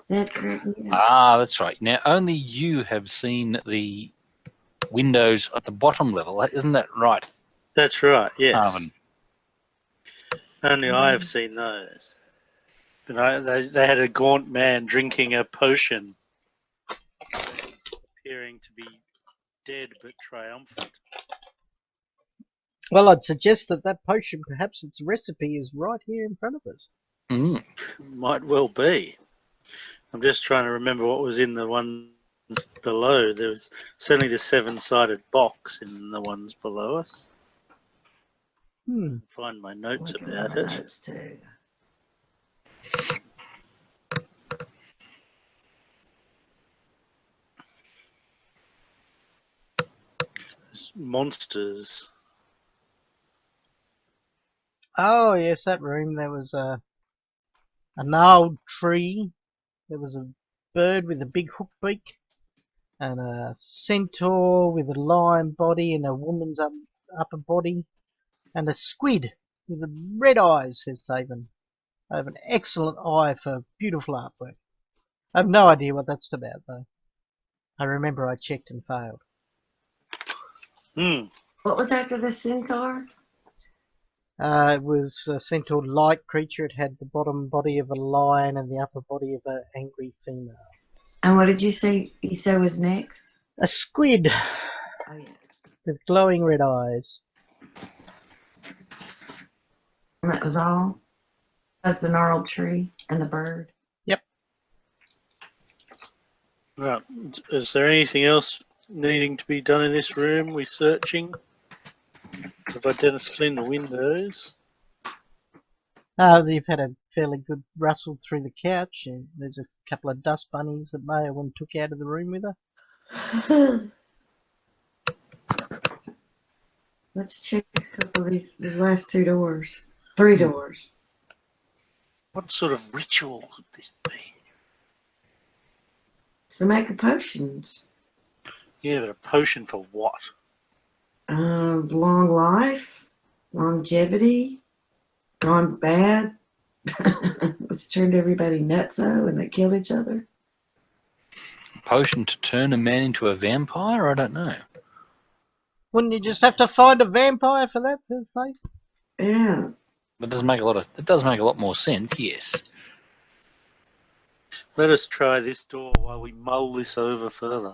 That cracked me up. Ah, that's right. Now, only you have seen the windows at the bottom level. Isn't that right, That's right, yes. Arvin? Only I have seen those. But they had a gaunt man drinking a potion, appearing to be dead but triumphant. Well, I'd suggest that potion, perhaps its recipe is right here in front of us. Might well be. I'm just trying to remember what was in the ones below. There was certainly the 7-sided box in the ones below us. Find my notes about it. Notes too. There's monsters. Oh, yes, that room. There was a gnarled tree. There was a bird with a big hook beak. And a centaur with a lion body and a woman's upper body. And a squid with red eyes, says Thaven. I have an excellent eye for beautiful artwork. I have no idea what that's about, though. I remember I checked and failed. What was after the centaur? It was a centaur-like creature. It had the bottom body of a lion and the upper body of an angry female. And what did you say? You said was next? A squid Oh yeah. with glowing red eyes. And that was all. That's the gnarled tree and the bird. Right. Is there anything else needing to be done in this room? We searching. Have identified clean the windows. You've had a fairly good rustle through the couch, and there's a couple of dust bunnies that Maya went and took out of the room with her. Let's check a couple of these last 2 doors. 3 doors. What sort of ritual could this be? So make potions. Yeah, but a potion for what? Long life, longevity, gone bad, which turned everybody nutso and they killed each other. Potion to turn a man into a vampire? I don't know. Wouldn't you just have to find a vampire for that, says they? Yeah. That does make a lot of. It does make a lot more sense. Yes. Let us try this door while we mull this over further.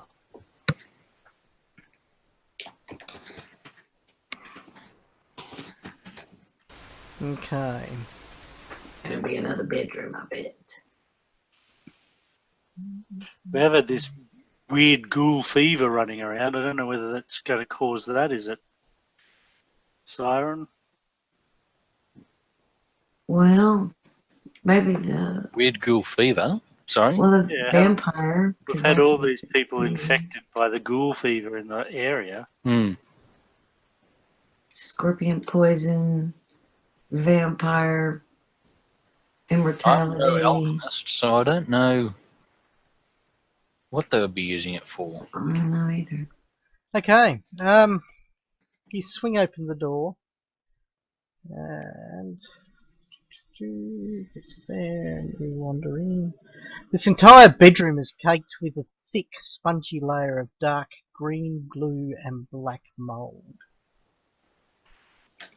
Okay. Gonna be another bedroom, I bet. We have had this weird ghoul fever running around. I don't know whether that's going to cause that. Is it Siren? Well, maybe the Weird ghoul fever. Sorry. the Yeah, vampire. We've could had make all it- these people infected by the ghoul fever in the area. Hmm. Scorpion poison, vampire, I'm no immortality. alchemist, so I don't know what they would be using it for. I don't know either. Okay. You swing open the door, and there, and you wander in. This entire bedroom is caked with a thick, spongy layer of dark green glue and black mold.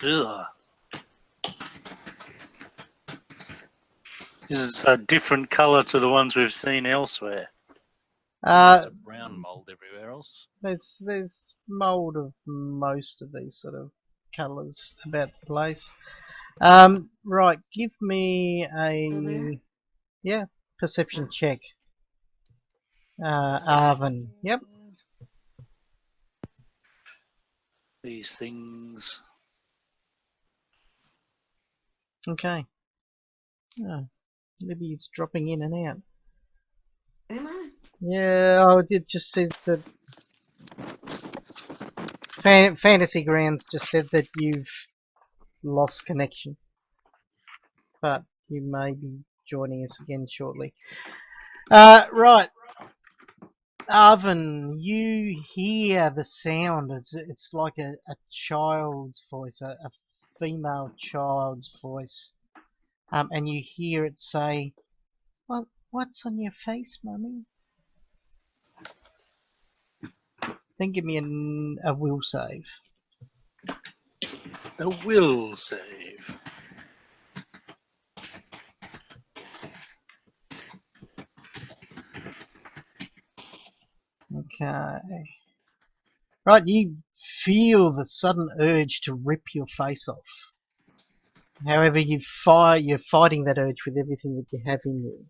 Ugh. This is a different colour to the ones we've seen elsewhere. There's a brown mold everywhere else. There's mold of most of these sort of colours about the place. Right, give me a perception check. Arvin. Yep. These things. Okay. Oh, Libby's dropping in and out. Am I? Yeah, oh, it just says that Fantasy Grounds just said that you've lost connection, but you may be joining us again shortly. Right, Arvin, you hear the sound. It's like a child's voice, a female child's voice, and you hear it say, "Well, what's on your face, Mummy?" Then give me a will save. A will save. Okay. Right, you feel the sudden urge to rip your face off. However, you're fighting that urge with everything that you have in you.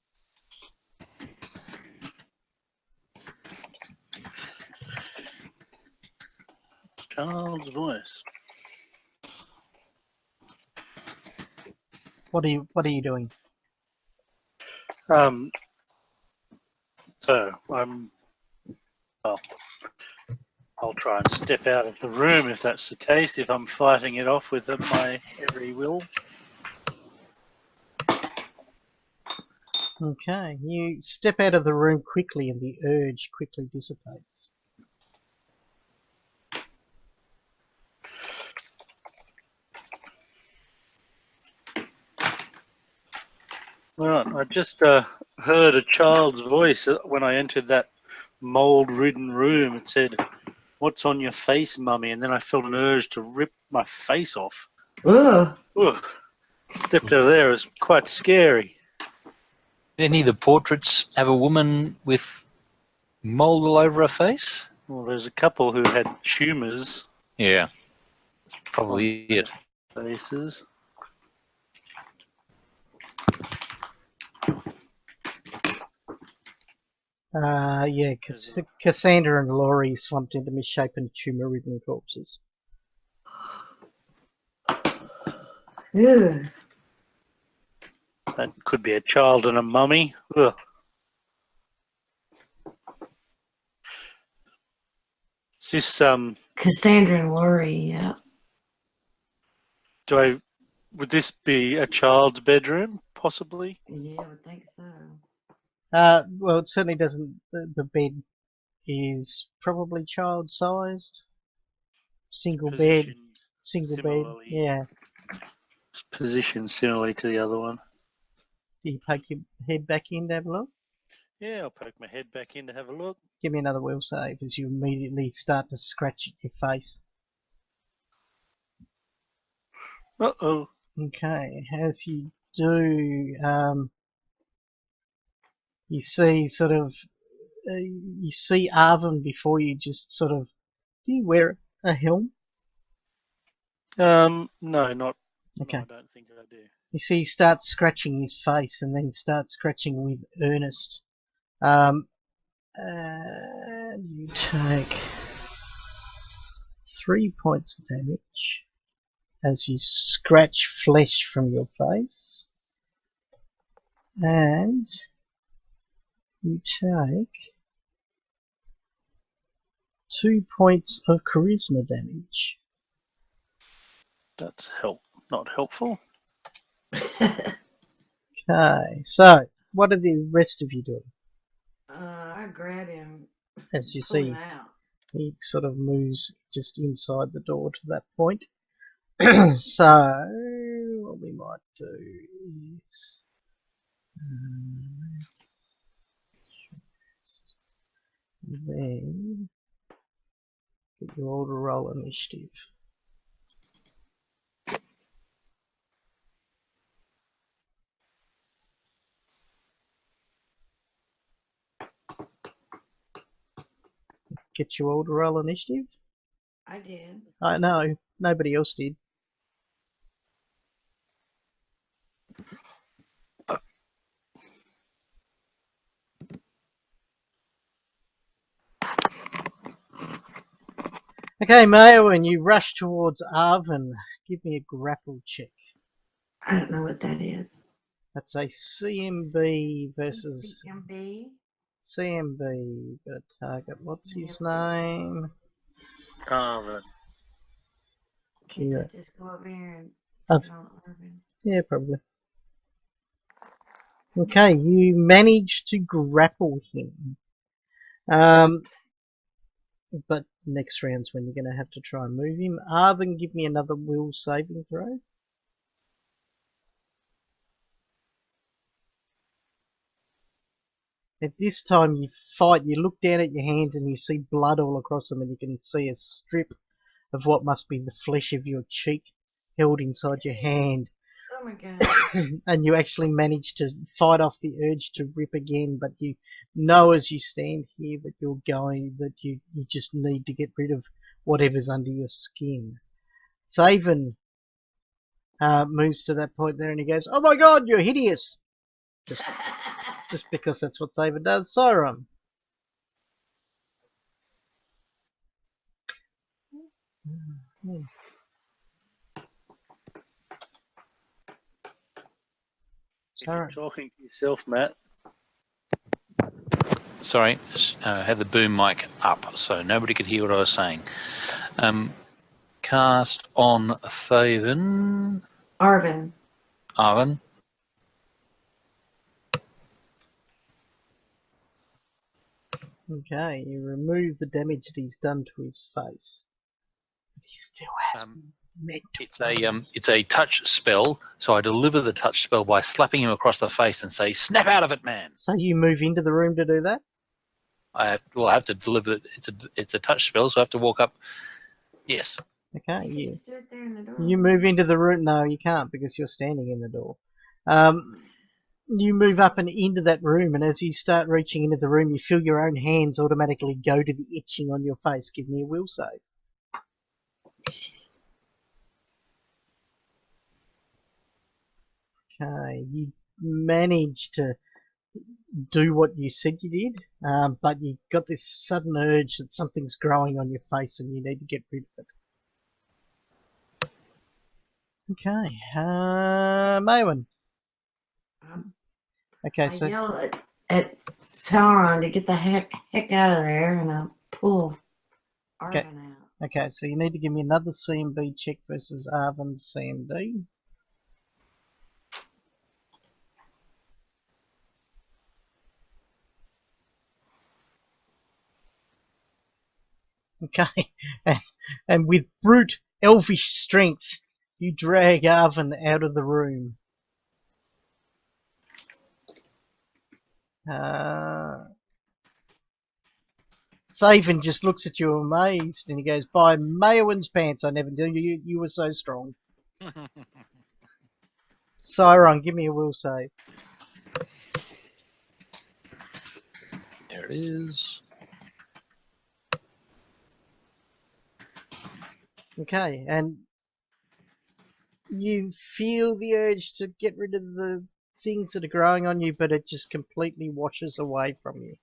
Child's voice. What are you doing? So I'll try and step out of the room if that's the case. If I'm fighting it off with my every will. Okay, you step out of the room quickly and the urge quickly dissipates. Right, I just heard a child's voice when I entered that mold-ridden room. It said, "What's on your face, mummy?" And then I felt an urge to rip my face off. Ugh. Ugh. Stepped over there. It was quite scary. Any of the portraits have a woman with mold all over her face? Well, there's a couple who had tumours Yeah, probably it. faces. Yeah, Cassandra and Laurie slumped into misshapen tumour-ridden corpses. Ugh. That could be a child and a mummy. Ugh. Is this Cassandra and Laurie, yeah. would this be a child's bedroom, possibly? Yeah, I would think so. Well, it certainly doesn't. The bed is probably child-sized. Single bed. Positioned Single bed. similarly. Yeah. Positioned similarly to the other one. Do you poke your head back in to have a look? Yeah, I'll poke my head back in to have a look. Give me another will save as you immediately start to scratch at your face. Uh-oh. Okay, as you do, you see sort of, you see Arvin before you. Just sort of, do you wear a helm? No, not. Okay. No, I don't think I do. You see, he starts scratching his face and then starts scratching with earnest. And you take 3 points of damage as you scratch flesh from your face, and you take 2 points of charisma damage. That's not helpful. Okay, so what are the rest of you doing? I grab him. As you Pull see, him out. he sort of moves just inside the door to that point. So what we might do is then get you all to roll initiative. Get you all to roll initiative? I did. I know, nobody else did. Okay, Mayo, and you rush towards Arvin. Give me a grapple check. I don't know what that is. That's a CMB versus CMB? CMB. Got a target. What's his name? Arvin. Can't Yeah. I just go over here and Oh. sit on Irvin? Yeah, probably. Okay, you manage to grapple him. But next round's when you're going to have to try and move him. Arvin, give me another will saving throw. At this time you fight, you look down at your hands and you see blood all across them, and you can see a strip of what must be the flesh of your cheek held inside your hand. Oh my god. And you actually manage to fight off the urge to rip again, but you know as you stand here that you just need to get rid of whatever's under your skin. Thaven moves to that point there and he goes, "Oh my god, you're hideous!" Just because that's what Thaven does. Siren. If you're talking to yourself, Matt. Sorry, had the boom mic up so nobody could hear what I was saying. Cast on Thaven. Arvin. Arvin. Okay, you remove the damage that he's done to his face. But he still has mental. It's a touch spell, so I deliver the touch spell by slapping him across the face and say, "Snap out of it, man!" So you move into the room to do that? I have to deliver it. It's a touch spell, so I have to walk up. Yes. Okay, You you can just do it there in the door. you move into the room. No, you can't because you're standing in the door. You move up and into that room, and as you start reaching into the room, you feel your own hands automatically go to the itching on your face. Give me a will save. Okay, you managed to do what you said you did, but you got this sudden urge that something's growing on your face and you need to get rid of it. Okay, Maywin. Okay, I so yell at Sauron to get the heck out of there, and I pull Okay. Arvin out. okay, so you need to give me another CMB check versus Arvin's CMD. Okay, and with brute elvish strength, you drag Arvin out of the room. Thaven just looks at you amazed and he goes, "By Maywin's pants, I never knew you were so strong." Sauron, give me a will save. There it is. Okay, and you feel the urge to get rid of the things that are growing on you, but it just completely washes away from you.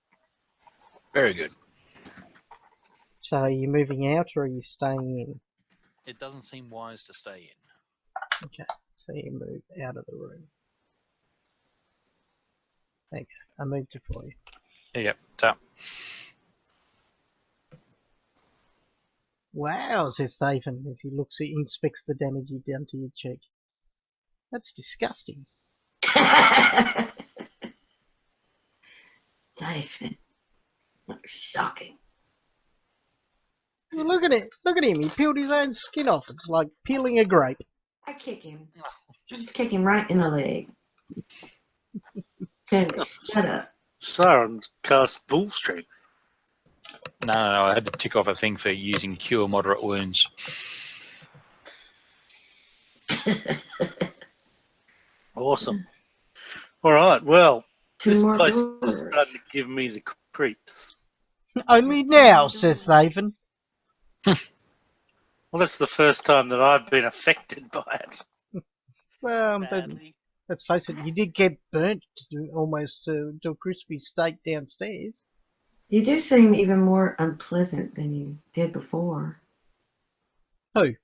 Very good. So are you moving out or are you staying in? It doesn't seem wise to stay in. Okay, so you move out of the room. Okay, I moved it for you. Yep. Tap. Wow, says Thaven as he inspects the damage you've done to your cheek. That's disgusting. Nathan. Shocking. Well, look at it. Look at him. He peeled his own skin off. It's like peeling a grape. I kick him. I just kick him right in the leg. Candy, shut up. Sauron's cast full strength. No, I had to tick off a thing for using cure moderate wounds. Awesome. All right. Well, Two this more place doors. is starting to give me the creeps. Only now, says Thaven. Well, that's the first time that I've been affected by it. Well, but Badly. let's face it, you did get burnt almost to a crispy state downstairs. You do seem even more unpleasant than you did before. Who?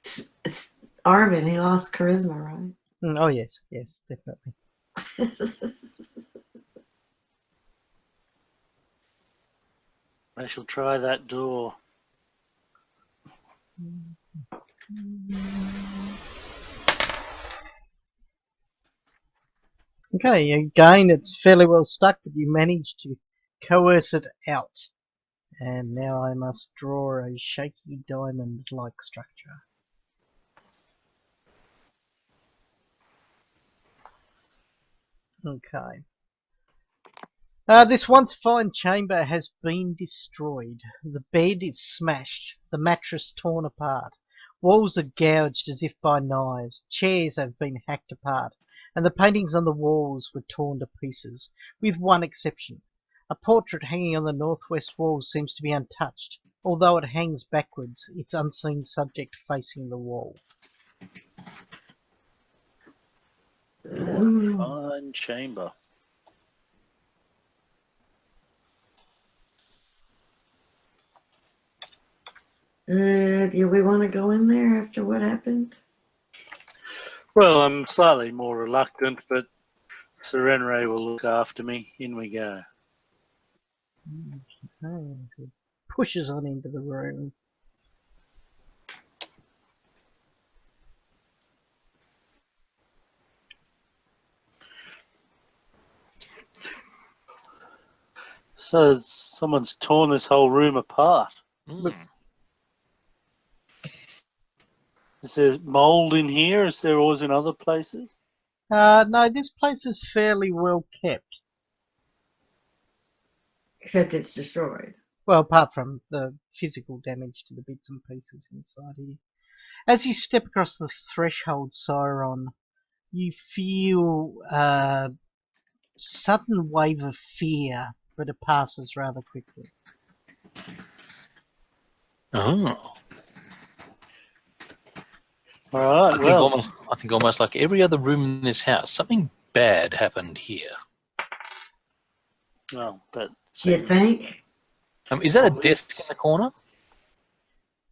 It's Arvin. He lost charisma, right? Oh, yes, definitely. I shall try that door. Okay, again, it's fairly well stuck, but you managed to coerce it out. And now I must draw a shaky diamond-like structure. Okay. This once fine chamber has been destroyed. The bed is smashed, the mattress torn apart. Walls are gouged as if by knives. Chairs have been hacked apart, and the paintings on the walls were torn to pieces, with one exception. A portrait hanging on the northwest wall seems to be untouched, although it hangs backwards, its unseen subject facing the wall. Fine chamber. Do we want to go in there after what happened? Well, I'm slightly more reluctant, but Serenray will look after me. In we go. Okay, so he pushes on into the room. So someone's torn this whole room apart. Look. Is there mold in here? Is there always in other places? No, this place is fairly well kept. Except it's destroyed. Well, apart from the physical damage to the bits and pieces inside here. As you step across the threshold, Siron, you feel a sudden wave of fear, but it passes rather quickly. Oh. All right. Well, I think almost like every other room in this house, something bad happened here. well, that You seems think? Is that a Obvious. desk in the corner?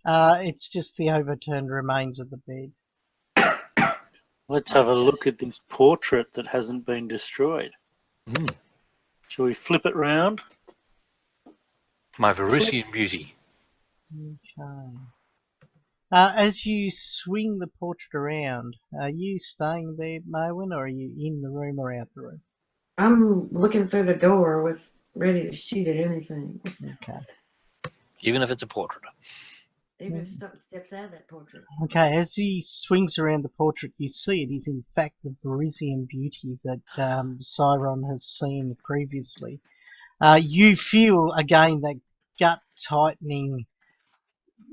It's just the overturned remains of the bed. Let's have a look at this portrait that hasn't been destroyed. Mm. Shall we flip it round? My Verusian beauty. Okay. As you swing the portrait around, are you staying there, Marwin, or are you in the room or out the room? I'm looking through the door with ready to shoot at anything. Okay. Even if it's a portrait. Even if something steps out of that portrait. Okay, as he swings around the portrait, you see it is in fact the Parisian beauty that Siron has seen previously. You feel again that gut-tightening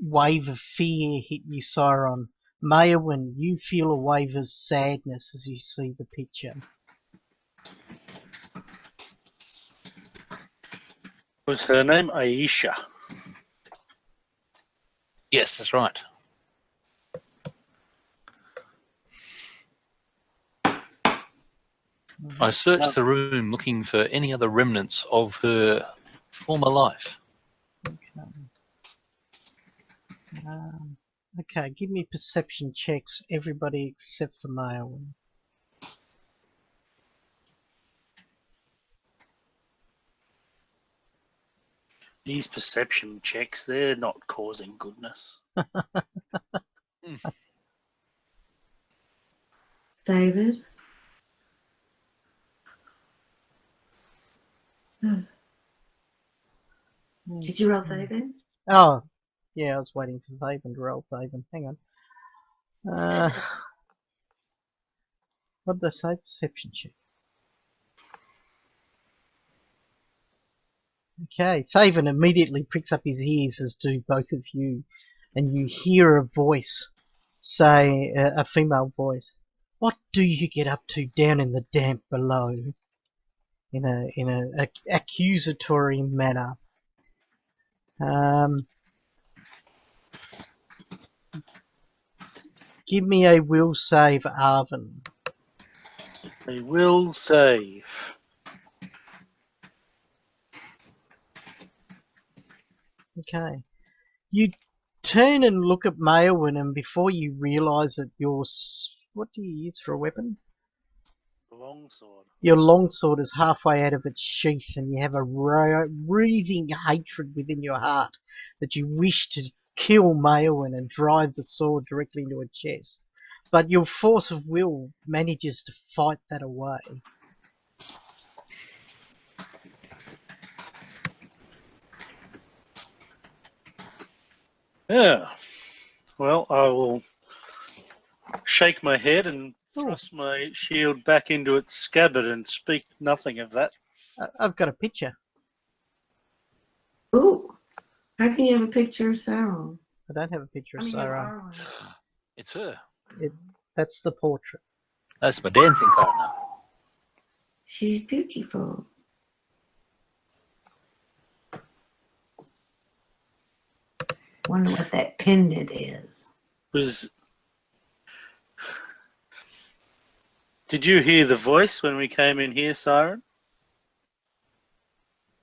wave of fear hit you, Siron. Maewyn, you feel a wave of sadness as you see the picture. Was her name Aisha? Yes, that's right. I searched the room looking for any other remnants of her former life. Okay. Okay, give me perception checks, everybody except for Maewyn. These perception checks, they're not causing goodness. David? Did you roll David? Oh, yeah, I was waiting for Thaven to roll Thaven. Hang on. What did I say? Perception check. Okay, Thaven immediately pricks up his ears, as do both of you, and you hear a voice say, a female voice, "What do you get up to down in the damp below?" In a accusatory manner. Give me a will save, Arvin. They will save. Okay. You turn and look at Maewyn, and before you realise that what do you use for a weapon? Longsword. Your longsword is halfway out of its sheath, and you have a wreathing hatred within your heart that you wish to kill Maewyn and drive the sword directly into her chest. But your force of will manages to fight that away. Yeah. Well, I will shake my head and thrust my shield back into its scabbard and speak nothing of that. I've got a picture. Ooh. How can you have a picture of Sauron? I don't have a picture of I mean, you have Sauron. Arwen. It's her. That's the portrait. That's my dancing partner. She's beautiful. Wonder what that pendant is. Did you hear the voice when we came in here, Siren?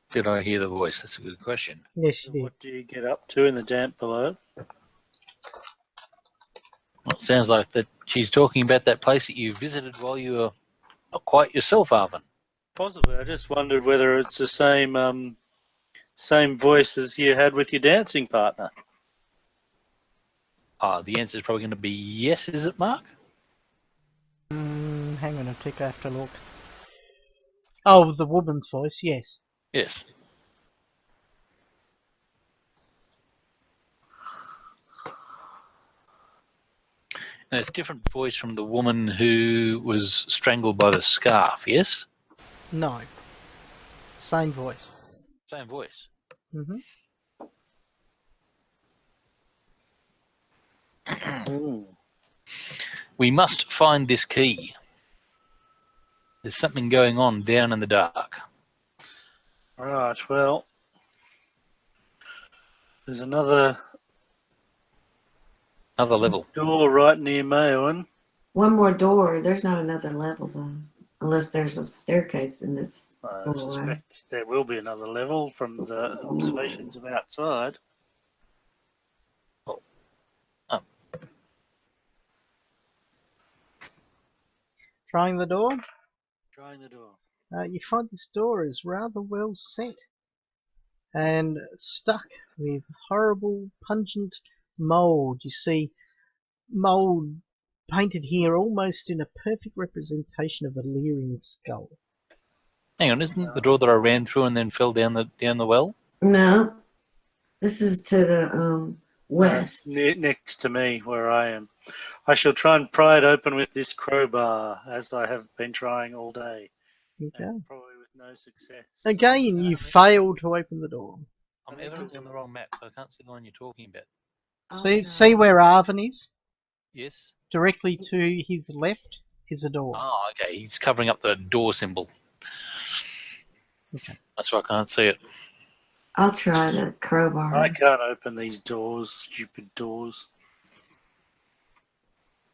Did I hear the voice? That's a good question. Yes, you did. What do you get up to in the damp below? Well, it sounds like that she's talking about that place that you visited while you were not quite yourself, Arvin. Possibly. I just wondered whether it's the same voice as you had with your dancing partner. The answer is probably going to be yes, is it, Mark? Hang on a tick, I have to look. Oh, the woman's voice, yes. Yes. And it's a different voice from the woman who was strangled by the scarf, yes? No. Same voice. Same voice. Hmm. We must find this key. There's something going on down in the dark. Right, well, there's another Level. door right near my one. One more door. There's not another level though, unless there's a staircase in this I doorway. suspect there will be another level from the observations of outside. Trying the door. Trying the door. You find this door is rather well set and stuck with horrible, pungent mould. You see mould painted here almost in a perfect representation of a leering skull. Hang on, isn't it the door that I ran through and then fell down the well? No, this is to the west. Next to me, where I am. I shall try and pry it open with this crowbar, as I have been trying all day. Okay. And probably with no success. Again, you fail to open the door. I'm evidently on the wrong map, so I can't see the one you're talking about. See where Arvin is? Yes? Directly to his left is a door. Oh, okay. He's covering up the door symbol. Okay. That's why I can't see it. I'll try the crowbar. I can't open these doors, stupid doors.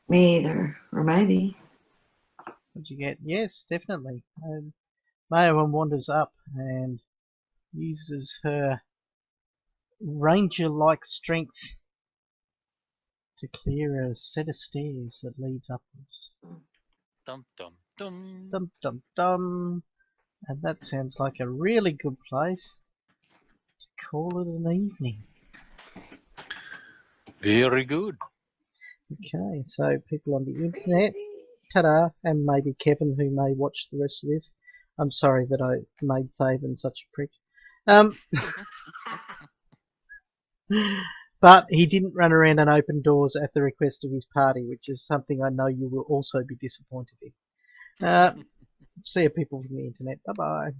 Me either, or maybe. What'd you get? Yes, definitely. Mayawan wanders up and uses her ranger-like strength to clear a set of stairs that leads upwards. Dum dum dum. Dum dum dum. And that sounds like a really good place to call it an evening. Very good. Okay, so people on the internet, ta-da, and maybe Kevin who may watch the rest of this. I'm sorry that I made Faven such a prick. But he didn't run around and open doors at the request of his party, which is something I know you will also be disappointed in. See you people from the internet. Bye-bye.